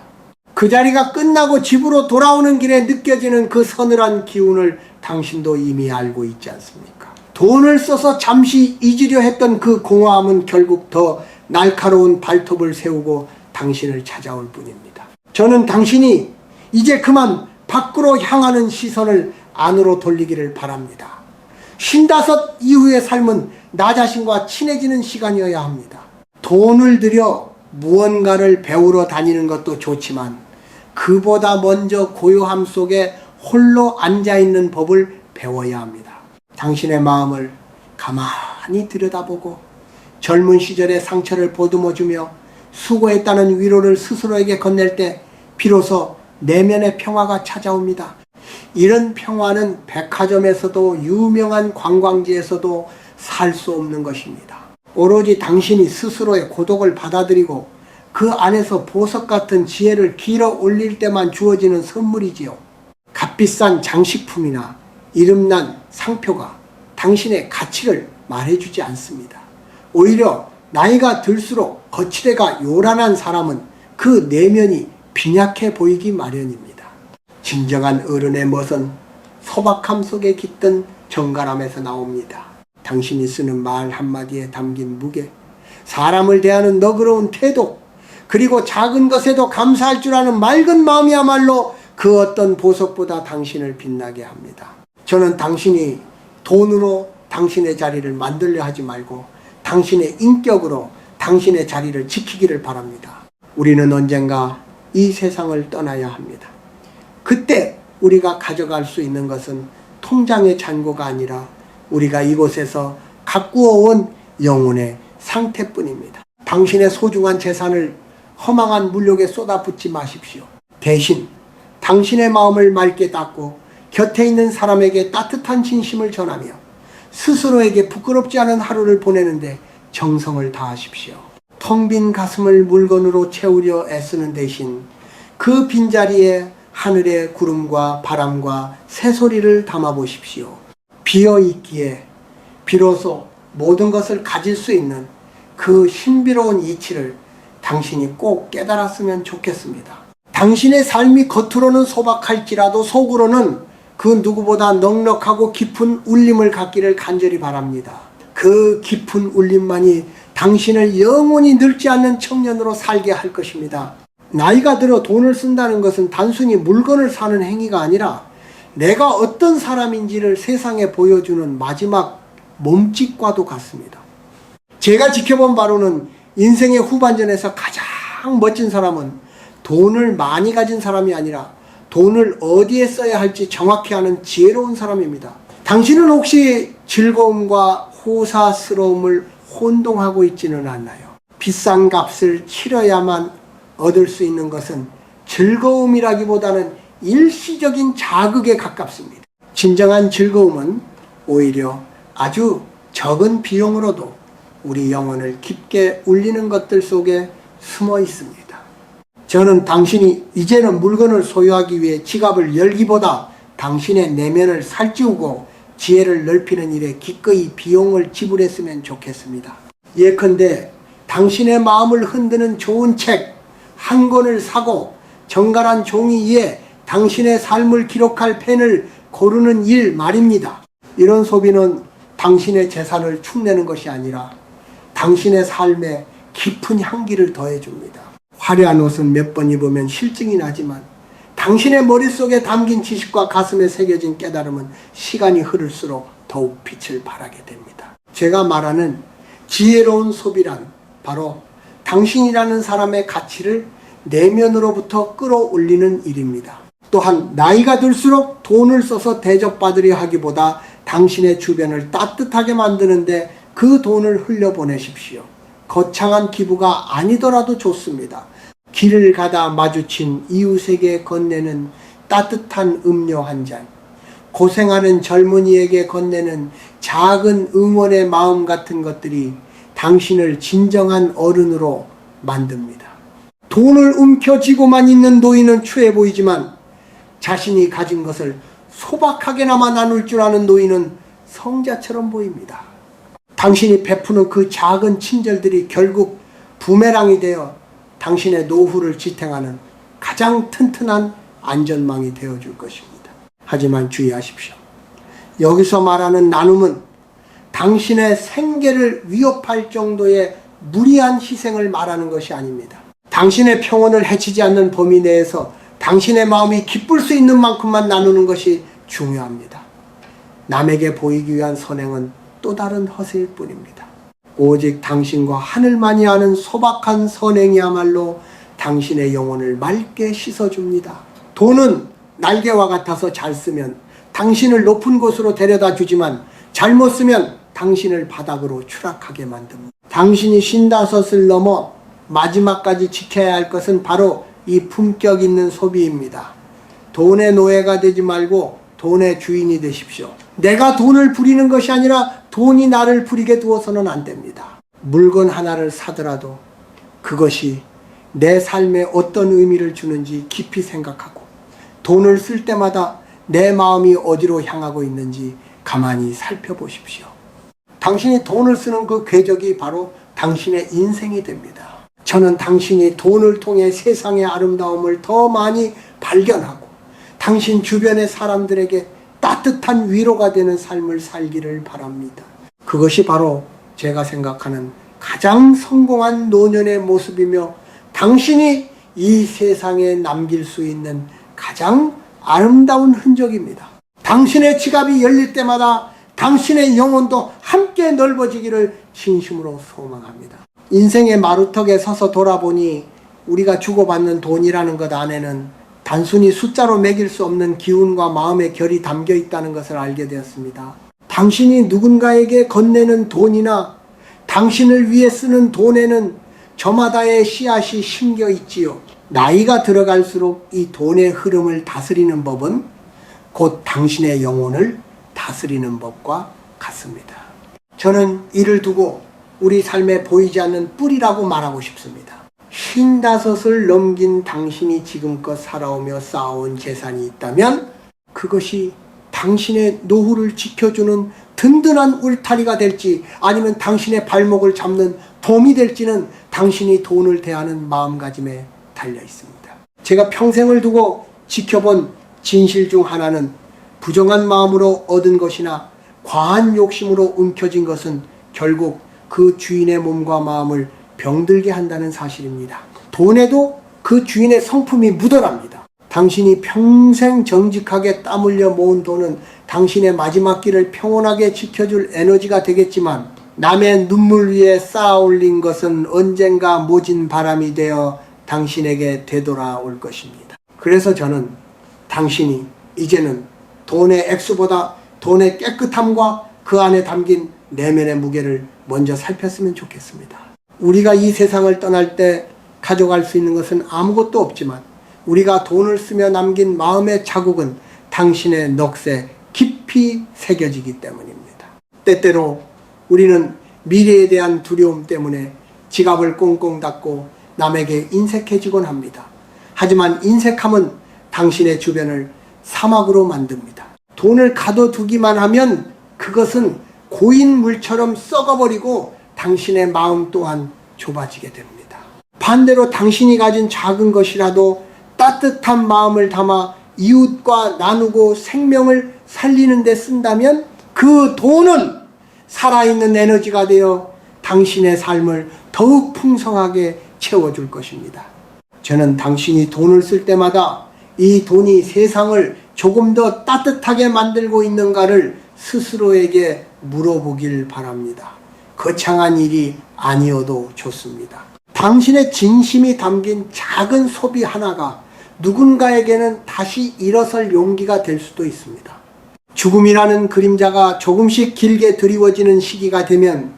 그 자리가 끝나고 집으로 돌아오는 길에 느껴지는 그 서늘한 기운을 당신도 이미 알고 있지 않습니까? 돈을 써서 잠시 잊으려 했던 그 공허함은 결국 더 날카로운 발톱을 세우고 당신을 찾아올 뿐입니다. 저는 당신이 이제 그만 밖으로 향하는 시선을 안으로 돌리기를 바랍니다. 55 이후의 삶은 나 자신과 친해지는 시간이어야 합니다. 돈을 들여 무언가를 배우러 다니는 것도 좋지만 그보다 먼저 고요함 속에 홀로 앉아있는 법을 배워야 합니다. 당신의 마음을 가만히 들여다보고 젊은 시절의 상처를 보듬어주며 수고했다는 위로를 스스로에게 건넬 때 비로소 내면의 평화가 찾아옵니다. 이런 평화는 백화점에서도 유명한 관광지에서도 살 수 없는 것입니다. 오로지 당신이 스스로의 고독을 받아들이고 그 안에서 보석 같은 지혜를 길어 올릴 때만 주어지는 선물이지요. 값비싼 장식품이나 이름난 상표가 당신의 가치를 말해주지 않습니다. 오히려 나이가 들수록 거치대가 요란한 사람은 그 내면이 빈약해 보이기 마련입니다. 진정한 어른의 멋은 소박함 속에 깃든 정갈함에서 나옵니다. 당신이 쓰는 말 한마디에 담긴 무게, 사람을 대하는 너그러운 태도, 그리고 작은 것에도 감사할 줄 아는 맑은 마음이야말로 그 어떤 보석보다 당신을 빛나게 합니다. 저는 당신이 돈으로 당신의 자리를 만들려 하지 말고 당신의 인격으로 당신의 자리를 지키기를 바랍니다. 우리는 언젠가 이 세상을 떠나야 합니다. 그때 우리가 가져갈 수 있는 것은 통장의 잔고가 아니라 우리가 이곳에서 가꾸어 온 영혼의 상태뿐입니다. 당신의 소중한 재산을 허망한 물욕에 쏟아붓지 마십시오. 대신 당신의 마음을 맑게 닦고 곁에 있는 사람에게 따뜻한 진심을 전하며 스스로에게 부끄럽지 않은 하루를 보내는데 정성을 다하십시오. 텅 빈 가슴을 물건으로 채우려 애쓰는 대신 그 빈자리에 하늘의 구름과 바람과 새소리를 담아보십시오. 비어있기에 비로소 모든 것을 가질 수 있는 그 신비로운 이치를 당신이 꼭 깨달았으면 좋겠습니다. 당신의 삶이 겉으로는 소박할지라도 속으로는 그 누구보다 넉넉하고 깊은 울림을 갖기를 간절히 바랍니다. 그 깊은 울림만이 당신을 영원히 늙지 않는 청년으로 살게 할 것입니다. 나이가 들어 돈을 쓴다는 것은 단순히 물건을 사는 행위가 아니라 내가 어떤 사람인지를 세상에 보여주는 마지막 몸짓과도 같습니다. 제가 지켜본 바로는 인생의 후반전에서 가장 멋진 사람은 돈을 많이 가진 사람이 아니라 돈을 어디에 써야 할지 정확히 아는 지혜로운 사람입니다. 당신은 혹시 즐거움과 호사스러움을 혼동하고 있지는 않나요? 비싼 값을 치러야만 얻을 수 있는 것은 즐거움이라기보다는 일시적인 자극에 가깝습니다. 진정한 즐거움은 오히려 아주 적은 비용으로도 우리 영혼을 깊게 울리는 것들 속에 숨어 있습니다. 저는 당신이 이제는 물건을 소유하기 위해 지갑을 열기보다 당신의 내면을 살찌우고 지혜를 넓히는 일에 기꺼이 비용을 지불했으면 좋겠습니다. 예컨대 당신의 마음을 흔드는 좋은 책 한 권을 사고 정갈한 종이 위에 당신의 삶을 기록할 펜을 고르는 일 말입니다. 이런 소비는 당신의 재산을 축내는 것이 아니라 당신의 삶에 깊은 향기를 더해줍니다. 화려한 옷은 몇 번 입으면 실증이 나지만 당신의 머릿속에 담긴 지식과 가슴에 새겨진 깨달음은 시간이 흐를수록 더욱 빛을 발하게 됩니다. 제가 말하는 지혜로운 소비란 바로 당신이라는 사람의 가치를 내면으로부터 끌어올리는 일입니다. 또한 나이가 들수록 돈을 써서 대접받으려 하기보다 당신의 주변을 따뜻하게 만드는데 그 돈을 흘려보내십시오. 거창한 기부가 아니더라도 좋습니다. 길을 가다 마주친 이웃에게 건네는 따뜻한 음료 한 잔, 고생하는 젊은이에게 건네는 작은 응원의 마음 같은 것들이 당신을 진정한 어른으로 만듭니다. 돈을 움켜쥐고만 있는 노인은 추해 보이지만 자신이 가진 것을 소박하게나마 나눌 줄 아는 노인은 성자처럼 보입니다. 당신이 베푸는 그 작은 친절들이 결국 부메랑이 되어 당신의 노후를 지탱하는 가장 튼튼한 안전망이 되어줄 것입니다. 하지만 주의하십시오. 여기서 말하는 나눔은 당신의 생계를 위협할 정도의 무리한 희생을 말하는 것이 아닙니다. 당신의 평온을 해치지 않는 범위 내에서 당신의 마음이 기쁠 수 있는 만큼만 나누는 것이 중요합니다. 남에게 보이기 위한 선행은 또 다른 허세일 뿐입니다. 오직 당신과 하늘만이 아는 소박한 선행이야말로 당신의 영혼을 맑게 씻어줍니다. 돈은 날개와 같아서 잘 쓰면 당신을 높은 곳으로 데려다 주지만 잘못 쓰면 당신을 바닥으로 추락하게 만듭니다. 당신이 55을 넘어 마지막까지 지켜야 할 것은 바로 이 품격 있는 소비입니다. 돈의 노예가 되지 말고 돈의 주인이 되십시오. 내가 돈을 부리는 것이 아니라 돈이 나를 부리게 두어서는 안 됩니다. 물건 하나를 사더라도 그것이 내 삶에 어떤 의미를 주는지 깊이 생각하고 돈을 쓸 때마다 내 마음이 어디로 향하고 있는지 가만히 살펴보십시오. 당신이 돈을 쓰는 그 궤적이 바로 당신의 인생이 됩니다. 저는 당신이 돈을 통해 세상의 아름다움을 더 많이 발견하고 당신 주변의 사람들에게 따뜻한 위로가 되는 삶을 살기를 바랍니다. 그것이 바로 제가 생각하는 가장 성공한 노년의 모습이며 당신이 이 세상에 남길 수 있는 가장 아름다운 흔적입니다. 당신의 지갑이 열릴 때마다 당신의 영혼도 함께 넓어지기를 진심으로 소망합니다. 인생의 마루턱에 서서 돌아보니 우리가 주고받는 돈이라는 것 안에는 단순히 숫자로 매길 수 없는 기운과 마음의 결이 담겨 있다는 것을 알게 되었습니다. 당신이 누군가에게 건네는 돈이나 당신을 위해 쓰는 돈에는 저마다의 씨앗이 심겨 있지요. 나이가 들어갈수록 이 돈의 흐름을 다스리는 법은 곧 당신의 영혼을 다스리는 법과 같습니다. 저는 이를 두고 우리 삶에 보이지 않는 뿌리라고 말하고 싶습니다. 55을 넘긴 당신이 지금껏 살아오며 쌓아온 재산이 있다면 그것이 당신의 노후를 지켜주는 든든한 울타리가 될지 아니면 당신의 발목을 잡는 돔이 될지는 당신이 돈을 대하는 마음가짐에 달려 있습니다. 제가 평생을 두고 지켜본 진실 중 하나는 부정한 마음으로 얻은 것이나 과한 욕심으로 움켜진 것은 결국 그 주인의 몸과 마음을 병들게 한다는 사실입니다. 돈에도 그 주인의 성품이 묻어납니다. 당신이 평생 정직하게 땀 흘려 모은 돈은 당신의 마지막 길을 평온하게 지켜줄 에너지가 되겠지만 남의 눈물 위에 쌓아 올린 것은 언젠가 모진 바람이 되어 당신에게 되돌아올 것입니다. 그래서 저는 당신이 이제는 돈의 액수보다 돈의 깨끗함과 그 안에 담긴 내면의 무게를 먼저 살폈으면 좋겠습니다. 우리가 이 세상을 떠날 때 가져갈 수 있는 것은 아무것도 없지만 우리가 돈을 쓰며 남긴 마음의 자국은 당신의 넋에 깊이 새겨지기 때문입니다. 때때로 우리는 미래에 대한 두려움 때문에 지갑을 꽁꽁 닫고 남에게 인색해지곤 합니다. 하지만 인색함은 당신의 주변을 사막으로 만듭니다. 돈을 가둬두기만 하면 그것은 고인 물처럼 썩어버리고 당신의 마음 또한 좁아지게 됩니다. 반대로 당신이 가진 작은 것이라도 따뜻한 마음을 담아 이웃과 나누고 생명을 살리는 데 쓴다면 그 돈은 살아있는 에너지가 되어 당신의 삶을 더욱 풍성하게 채워줄 것입니다. 저는 당신이 돈을 쓸 때마다 이 돈이 세상을 조금 더 따뜻하게 만들고 있는가를 스스로에게 물어보길 바랍니다. 거창한 일이 아니어도 좋습니다. 당신의 진심이 담긴 작은 소비 하나가 누군가에게는 다시 일어설 용기가 될 수도 있습니다. 죽음이라는 그림자가 조금씩 길게 드리워지는 시기가 되면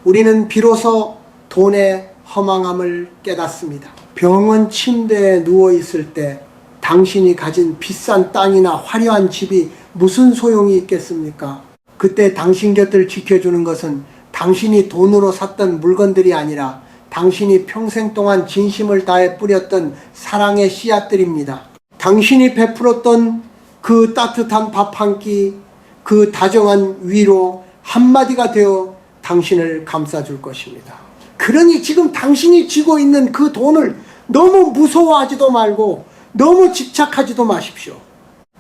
우리는 비로소 돈의 허망함을 깨닫습니다. 병원 침대에 누워있을 때 당신이 가진 비싼 땅이나 화려한 집이 무슨 소용이 있겠습니까? 그때 당신 곁을 지켜주는 것은 당신이 돈으로 샀던 물건들이 아니라 당신이 평생 동안 진심을 다해 뿌렸던 사랑의 씨앗들입니다. 당신이 베풀었던 그 따뜻한 밥 한 끼, 그 다정한 위로 한마디가 되어 당신을 감싸줄 것입니다. 그러니 지금 당신이 쥐고 있는 그 돈을 너무 무서워하지도 말고 너무 집착하지도 마십시오.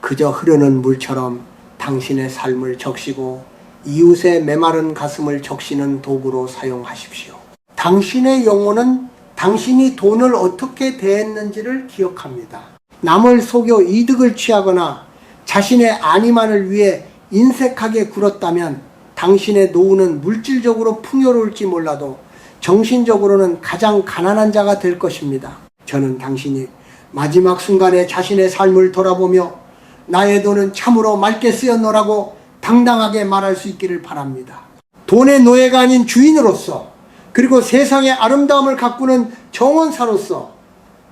그저 흐르는 물처럼 당신의 삶을 적시고 이웃의 메마른 가슴을 적시는 도구로 사용하십시오. 당신의 영혼은 당신이 돈을 어떻게 대했는지를 기억합니다. 남을 속여 이득을 취하거나 자신의 안위만을 위해 인색하게 굴었다면 당신의 노후는 물질적으로 풍요로울지 몰라도 정신적으로는 가장 가난한 자가 될 것입니다. 저는 당신이 마지막 순간에 자신의 삶을 돌아보며 나의 돈은 참으로 맑게 쓰였노라고 당당하게 말할 수 있기를 바랍니다. 돈의 노예가 아닌 주인으로서 그리고 세상의 아름다움을 가꾸는 정원사로서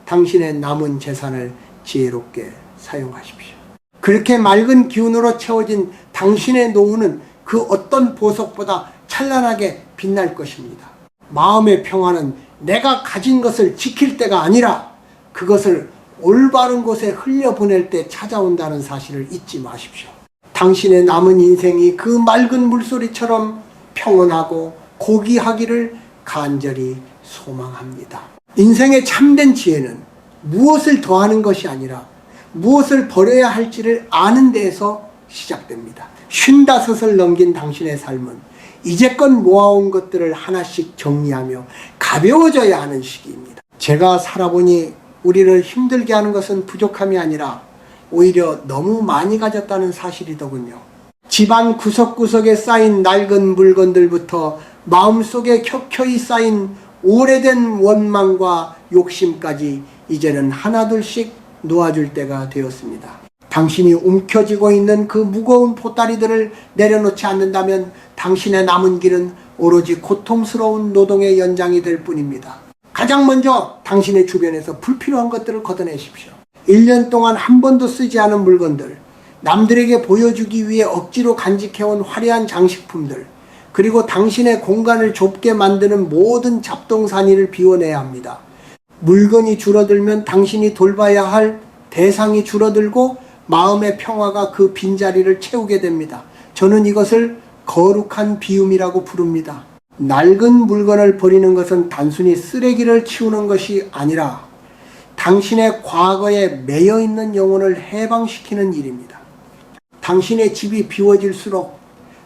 당신의 남은 재산을 지혜롭게 사용하십시오. 그렇게 맑은 기운으로 채워진 당신의 노후는 그 어떤 보석보다 찬란하게 빛날 것입니다. 마음의 평화는 내가 가진 것을 지킬 때가 아니라 그것을 올바른 곳에 흘려보낼 때 찾아온다는 사실을 잊지 마십시오. 당신의 남은 인생이 그 맑은 물소리처럼 평온하고 고귀하기를 간절히 소망합니다. 인생의 참된 지혜는 무엇을 더하는 것이 아니라 무엇을 버려야 할지를 아는 데에서 시작됩니다. 55을 넘긴 당신의 삶은 이제껏 모아온 것들을 하나씩 정리하며 가벼워져야 하는 시기입니다. 제가 살아보니 우리를 힘들게 하는 것은 부족함이 아니라 오히려 너무 많이 가졌다는 사실이더군요. 집안 구석구석에 쌓인 낡은 물건들부터 마음속에 켜켜이 쌓인 오래된 원망과 욕심까지 이제는 하나둘씩 놓아줄 때가 되었습니다. 당신이 움켜쥐고 있는 그 무거운 보따리들을 내려놓지 않는다면 당신의 남은 길은 오로지 고통스러운 노동의 연장이 될 뿐입니다. 가장 먼저 당신의 주변에서 불필요한 것들을 걷어내십시오. 1년 동안 한 번도 쓰지 않은 물건들, 남들에게 보여주기 위해 억지로 간직해온 화려한 장식품들, 그리고 당신의 공간을 좁게 만드는 모든 잡동사니를 비워내야 합니다. 물건이 줄어들면 당신이 돌봐야 할 대상이 줄어들고 마음의 평화가 그 빈자리를 채우게 됩니다. 저는 이것을 거룩한 비움이라고 부릅니다. 낡은 물건을 버리는 것은 단순히 쓰레기를 치우는 것이 아니라 당신의 과거에 매여있는 영혼을 해방시키는 일입니다. 당신의 집이 비워질수록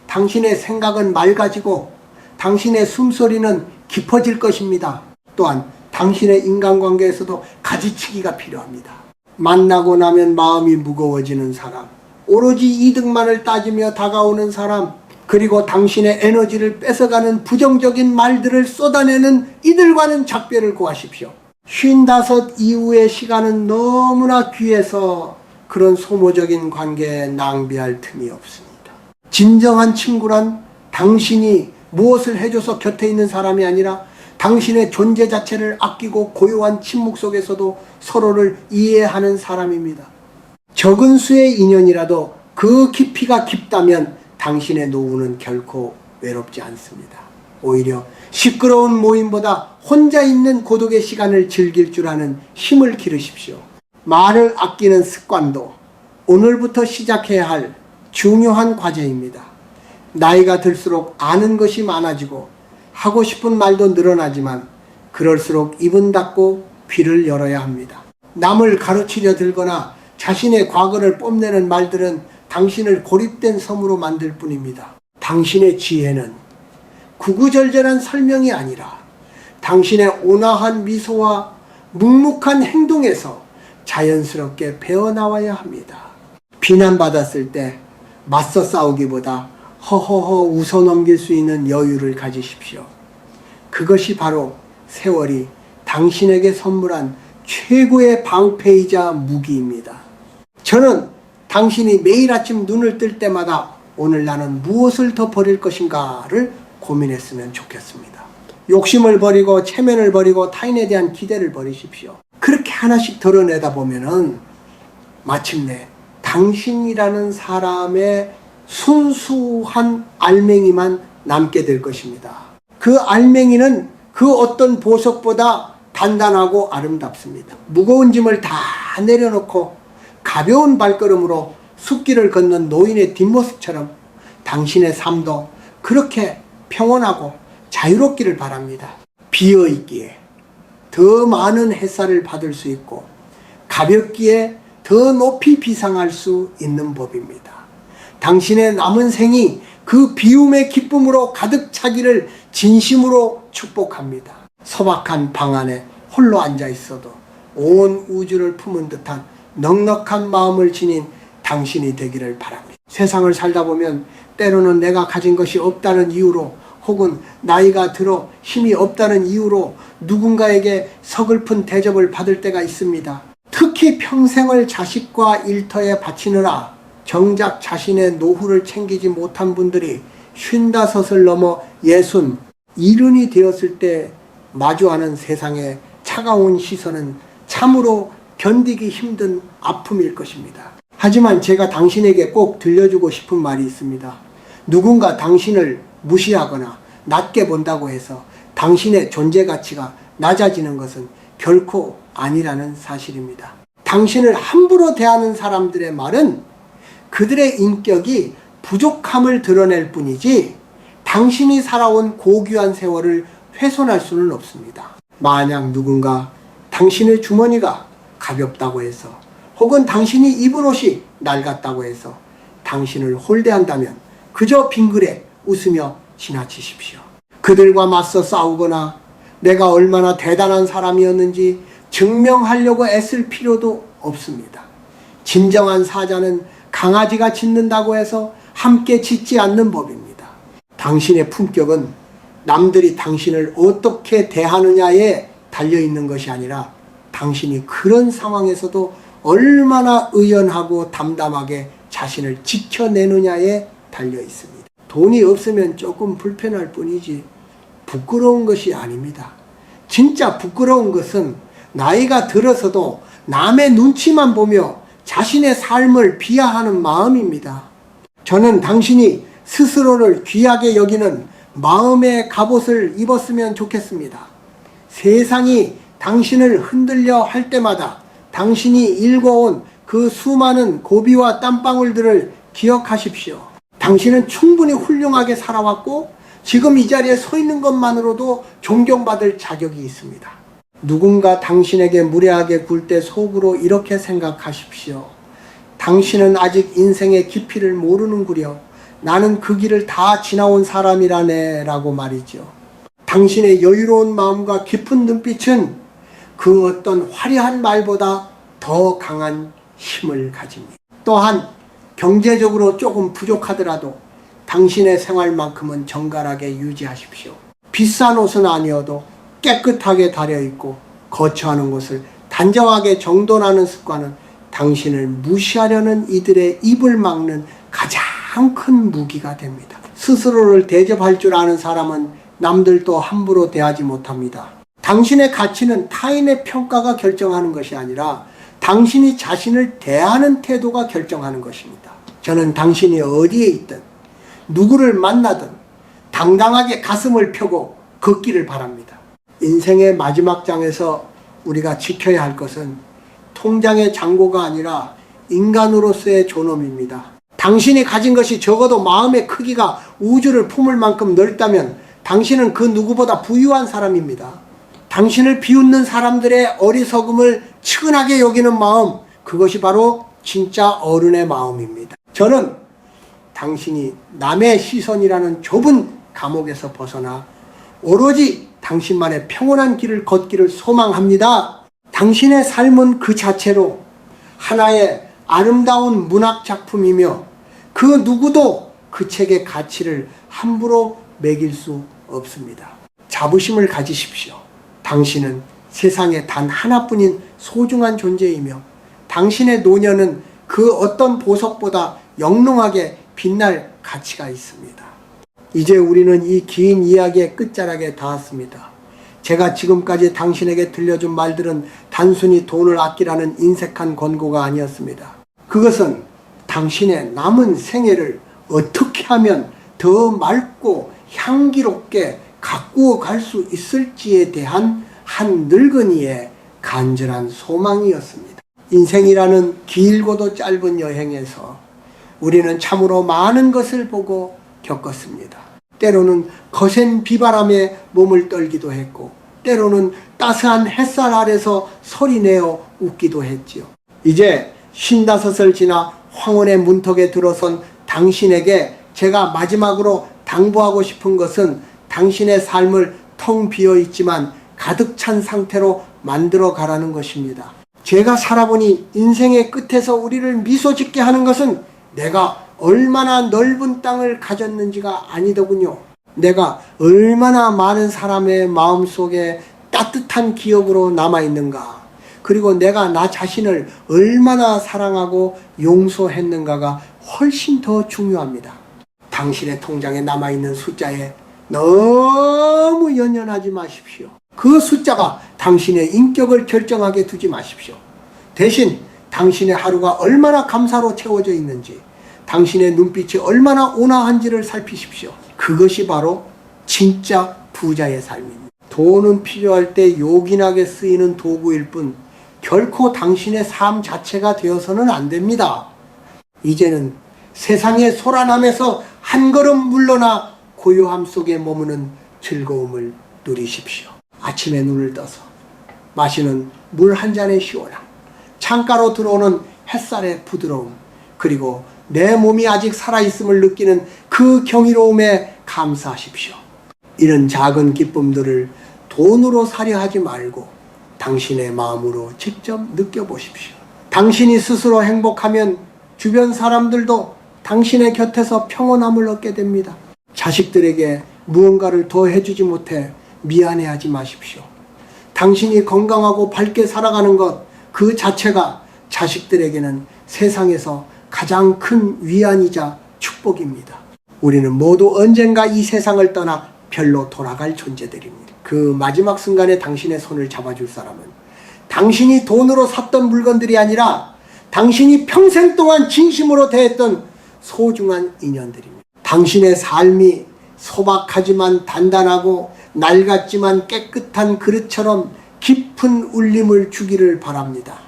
당신의 생각은 맑아지고 당신의 숨소리는 깊어질 것입니다. 또한 당신의 인간관계에서도 가지치기가 필요합니다. 만나고 나면 마음이 무거워지는 사람, 오로지 이득만을 따지며 다가오는 사람, 그리고 당신의 에너지를 뺏어가는 부정적인 말들을 쏟아내는 이들과는 작별을 구하십시오. 55 이후의 시간은 너무나 귀해서 그런 소모적인 관계에 낭비할 틈이 없습니다. 진정한 친구란 당신이 무엇을 해줘서 곁에 있는 사람이 아니라 당신의 존재 자체를 아끼고 고요한 침묵 속에서도 서로를 이해하는 사람입니다. 적은 수의 인연이라도 그 깊이가 깊다면 당신의 노후는 결코 외롭지 않습니다. 오히려 시끄러운 모임보다 혼자 있는 고독의 시간을 즐길 줄 아는 힘을 기르십시오. 말을 아끼는 습관도 오늘부터 시작해야 할 중요한 과제입니다. 나이가 들수록 아는 것이 많아지고 하고 싶은 말도 늘어나지만 그럴수록 입은 닫고 귀를 열어야 합니다. 남을 가르치려 들거나 자신의 과거를 뽐내는 말들은 당신을 고립된 섬으로 만들 뿐입니다. 당신의 지혜는 구구절절한 설명이 아니라 당신의 온화한 미소와 묵묵한 행동에서 자연스럽게 배어나와야 합니다. 비난받았을 때 맞서 싸우기보다 허허허 웃어넘길 수 있는 여유를 가지십시오. 그것이 바로 세월이 당신에게 선물한 최고의 방패이자 무기입니다. 저는 당신이 매일 아침 눈을 뜰 때마다 오늘 나는 무엇을 더 버릴 것인가를 고민했으면 좋겠습니다. 욕심을 버리고 체면을 버리고 타인에 대한 기대를 버리십시오. 그렇게 하나씩 덜어내다 보면은 마침내 당신이라는 사람의 순수한 알맹이만 남게 될 것입니다. 그 알맹이는 그 어떤 보석보다 단단하고 아름답습니다. 무거운 짐을 다 내려놓고 가벼운 발걸음으로 숲길을 걷는 노인의 뒷모습처럼 당신의 삶도 그렇게 평온하고 자유롭기를 바랍니다. 비어있기에 더 많은 햇살을 받을 수 있고 가볍기에 더 높이 비상할 수 있는 법입니다. 당신의 남은 생이 그 비움의 기쁨으로 가득 차기를 진심으로 축복합니다. 소박한 방 안에 홀로 앉아 있어도 온 우주를 품은 듯한 넉넉한 마음을 지닌 당신이 되기를 바랍니다. 세상을 살다 보면 때로는 내가 가진 것이 없다는 이유로 혹은 나이가 들어 힘이 없다는 이유로 누군가에게 서글픈 대접을 받을 때가 있습니다. 특히 평생을 자식과 일터에 바치느라 정작 자신의 노후를 챙기지 못한 분들이 55을 넘어 60, 70이 되었을 때 마주하는 세상의 차가운 시선은 참으로 견디기 힘든 아픔일 것입니다. 하지만 제가 당신에게 꼭 들려주고 싶은 말이 있습니다. 누군가 당신을 무시하거나 낮게 본다고 해서 당신의 존재 가치가 낮아지는 것은 결코 아니라는 사실입니다. 당신을 함부로 대하는 사람들의 말은 그들의 인격이 부족함을 드러낼 뿐이지 당신이 살아온 고귀한 세월을 훼손할 수는 없습니다. 만약 누군가 당신의 주머니가 가볍다고 해서 혹은 당신이 입은 옷이 낡았다고 해서 당신을 홀대한다면 그저 빙그레 웃으며 지나치십시오. 그들과 맞서 싸우거나 내가 얼마나 대단한 사람이었는지 증명하려고 애쓸 필요도 없습니다. 진정한 사자는 강아지가 짖는다고 해서 함께 짖지 않는 법입니다. 당신의 품격은 남들이 당신을 어떻게 대하느냐에 달려있는 것이 아니라 당신이 그런 상황에서도 얼마나 의연하고 담담하게 자신을 지켜내느냐에 달려있습니다. 돈이 없으면 조금 불편할 뿐이지 부끄러운 것이 아닙니다. 진짜 부끄러운 것은 나이가 들어서도 남의 눈치만 보며 자신의 삶을 비하하는 마음입니다. 저는 당신이 스스로를 귀하게 여기는 마음의 갑옷을 입었으면 좋겠습니다. 세상이 당신을 흔들려 할 때마다 당신이 일궈온 그 수많은 고비와 땀방울들을 기억하십시오. 당신은 충분히 훌륭하게 살아왔고 지금 이 자리에 서 있는 것만으로도 존경받을 자격이 있습니다. 누군가 당신에게 무례하게 굴 때 속으로 이렇게 생각하십시오. 당신은 아직 인생의 깊이를 모르는구려. 나는 그 길을 다 지나온 사람이라네 라고 말이죠. 당신의 여유로운 마음과 깊은 눈빛은 그 어떤 화려한 말보다 더 강한 힘을 가집니다. 또한 경제적으로 조금 부족하더라도 당신의 생활만큼은 정갈하게 유지하십시오. 비싼 옷은 아니어도 깨끗하게 다려입고 거처하는 곳을 단정하게 정돈하는 습관은 당신을 무시하려는 이들의 입을 막는 가장 큰 무기가 됩니다. 스스로를 대접할 줄 아는 사람은 남들도 함부로 대하지 못합니다. 당신의 가치는 타인의 평가가 결정하는 것이 아니라 당신이 자신을 대하는 태도가 결정하는 것입니다. 저는 당신이 어디에 있든 누구를 만나든 당당하게 가슴을 펴고 걷기를 바랍니다. 인생의 마지막 장에서 우리가 지켜야 할 것은 통장의 잔고가 아니라 인간으로서의 존엄입니다. 당신이 가진 것이 적어도 마음의 크기가 우주를 품을 만큼 넓다면 당신은 그 누구보다 부유한 사람입니다. 당신을 비웃는 사람들의 어리석음을 측은하게 여기는 마음, 그것이 바로 진짜 어른의 마음입니다. 저는 당신이 남의 시선이라는 좁은 감옥에서 벗어나 오로지 당신만의 평온한 길을 걷기를 소망합니다. 당신의 삶은 그 자체로 하나의 아름다운 문학 작품이며 그 누구도 그 책의 가치를 함부로 매길 수 없습니다. 자부심을 가지십시오. 당신은 세상에 단 하나뿐인 소중한 존재이며 당신의 노년은 그 어떤 보석보다 영롱하게 빛날 가치가 있습니다. 이제 우리는 이 긴 이야기의 끝자락에 닿았습니다. 제가 지금까지 당신에게 들려준 말들은 단순히 돈을 아끼라는 인색한 권고가 아니었습니다. 그것은 당신의 남은 생애를 어떻게 하면 더 맑고 향기롭게 가꾸어 갈 수 있을지에 대한 한 늙은이의 간절한 소망이었습니다. 인생이라는 길고도 짧은 여행에서 우리는 참으로 많은 것을 보고 겪었습니다. 때로는 거센 비바람에 몸을 떨기도 했고 때로는 따스한 햇살 아래서 소리내어 웃기도 했지요. 이제 55을 지나 황혼의 문턱에 들어선 당신에게 제가 마지막으로 당부하고 싶은 것은 당신의 삶을 텅 비어 있지만 가득 찬 상태로 만들어 가라는 것입니다. 제가 살아보니 인생의 끝에서 우리를 미소 짓게 하는 것은 내가 얼마나 넓은 땅을 가졌는지가 아니더군요. 내가 얼마나 많은 사람의 마음속에 따뜻한 기억으로 남아있는가, 그리고 내가 나 자신을 얼마나 사랑하고 용서했는가가 훨씬 더 중요합니다. 당신의 통장에 남아있는 숫자에 너무 연연하지 마십시오. 그 숫자가 당신의 인격을 결정하게 두지 마십시오. 대신 당신의 하루가 얼마나 감사로 채워져 있는지, 당신의 눈빛이 얼마나 온화한지를 살피십시오. 그것이 바로 진짜 부자의 삶입니다. 돈은 필요할 때 요긴하게 쓰이는 도구일 뿐 결코 당신의 삶 자체가 되어서는 안 됩니다. 이제는 세상의 소란함에서 한 걸음 물러나 고요함 속에 머무는 즐거움을 누리십시오. 아침에 눈을 떠서 마시는 물 한 잔의 시원함, 창가로 들어오는 햇살의 부드러움, 그리고 내 몸이 아직 살아있음을 느끼는 그 경이로움에 감사하십시오. 이런 작은 기쁨들을 돈으로 사려 하지 말고 당신의 마음으로 직접 느껴보십시오. 당신이 스스로 행복하면 주변 사람들도 당신의 곁에서 평온함을 얻게 됩니다. 자식들에게 무언가를 더 해주지 못해 미안해하지 마십시오. 당신이 건강하고 밝게 살아가는 것 그 자체가 자식들에게는 세상에서 가장 큰 위안이자 축복입니다. 우리는 모두 언젠가 이 세상을 떠나 별로 돌아갈 존재들입니다. 그 마지막 순간에 당신의 손을 잡아줄 사람은 당신이 돈으로 샀던 물건들이 아니라 당신이 평생 동안 진심으로 대했던 소중한 인연들입니다. 당신의 삶이 소박하지만 단단하고 낡았지만 깨끗한 그릇처럼 깊은 울림을 주기를 바랍니다.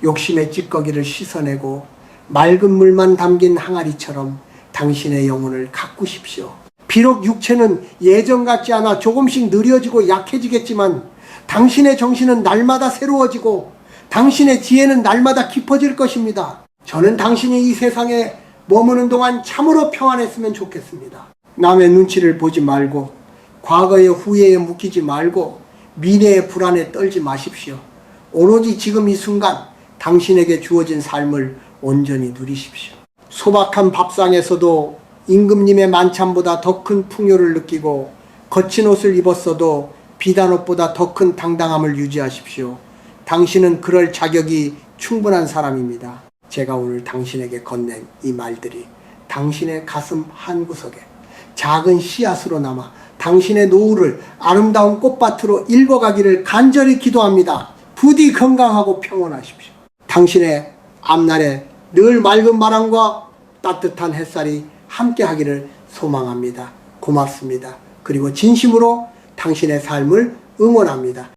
욕심의 찌꺼기를 씻어내고 맑은 물만 담긴 항아리처럼 당신의 영혼을 가꾸십시오. 비록 육체는 예전 같지 않아 조금씩 느려지고 약해지겠지만 당신의 정신은 날마다 새로워지고 당신의 지혜는 날마다 깊어질 것입니다. 저는 당신이 이 세상에 머무는 동안 참으로 평안했으면 좋겠습니다. 남의 눈치를 보지 말고 과거의 후회에 묶이지 말고 미래의 불안에 떨지 마십시오. 오로지 지금 이 순간 당신에게 주어진 삶을 온전히 누리십시오. 소박한 밥상에서도 임금님의 만찬보다 더 큰 풍요를 느끼고 거친 옷을 입었어도 비단 옷보다 더 큰 당당함을 유지하십시오. 당신은 그럴 자격이 충분한 사람입니다. 제가 오늘 당신에게 건넨 이 말들이 당신의 가슴 한구석에 작은 씨앗으로 남아 당신의 노후를 아름다운 꽃밭으로 읽어가기를 간절히 기도합니다. 부디 건강하고 평온하십시오. 당신의 앞날에 늘 맑은 바람과 따뜻한 햇살이 함께하기를 소망합니다. 고맙습니다. 그리고 진심으로 당신의 삶을 응원합니다.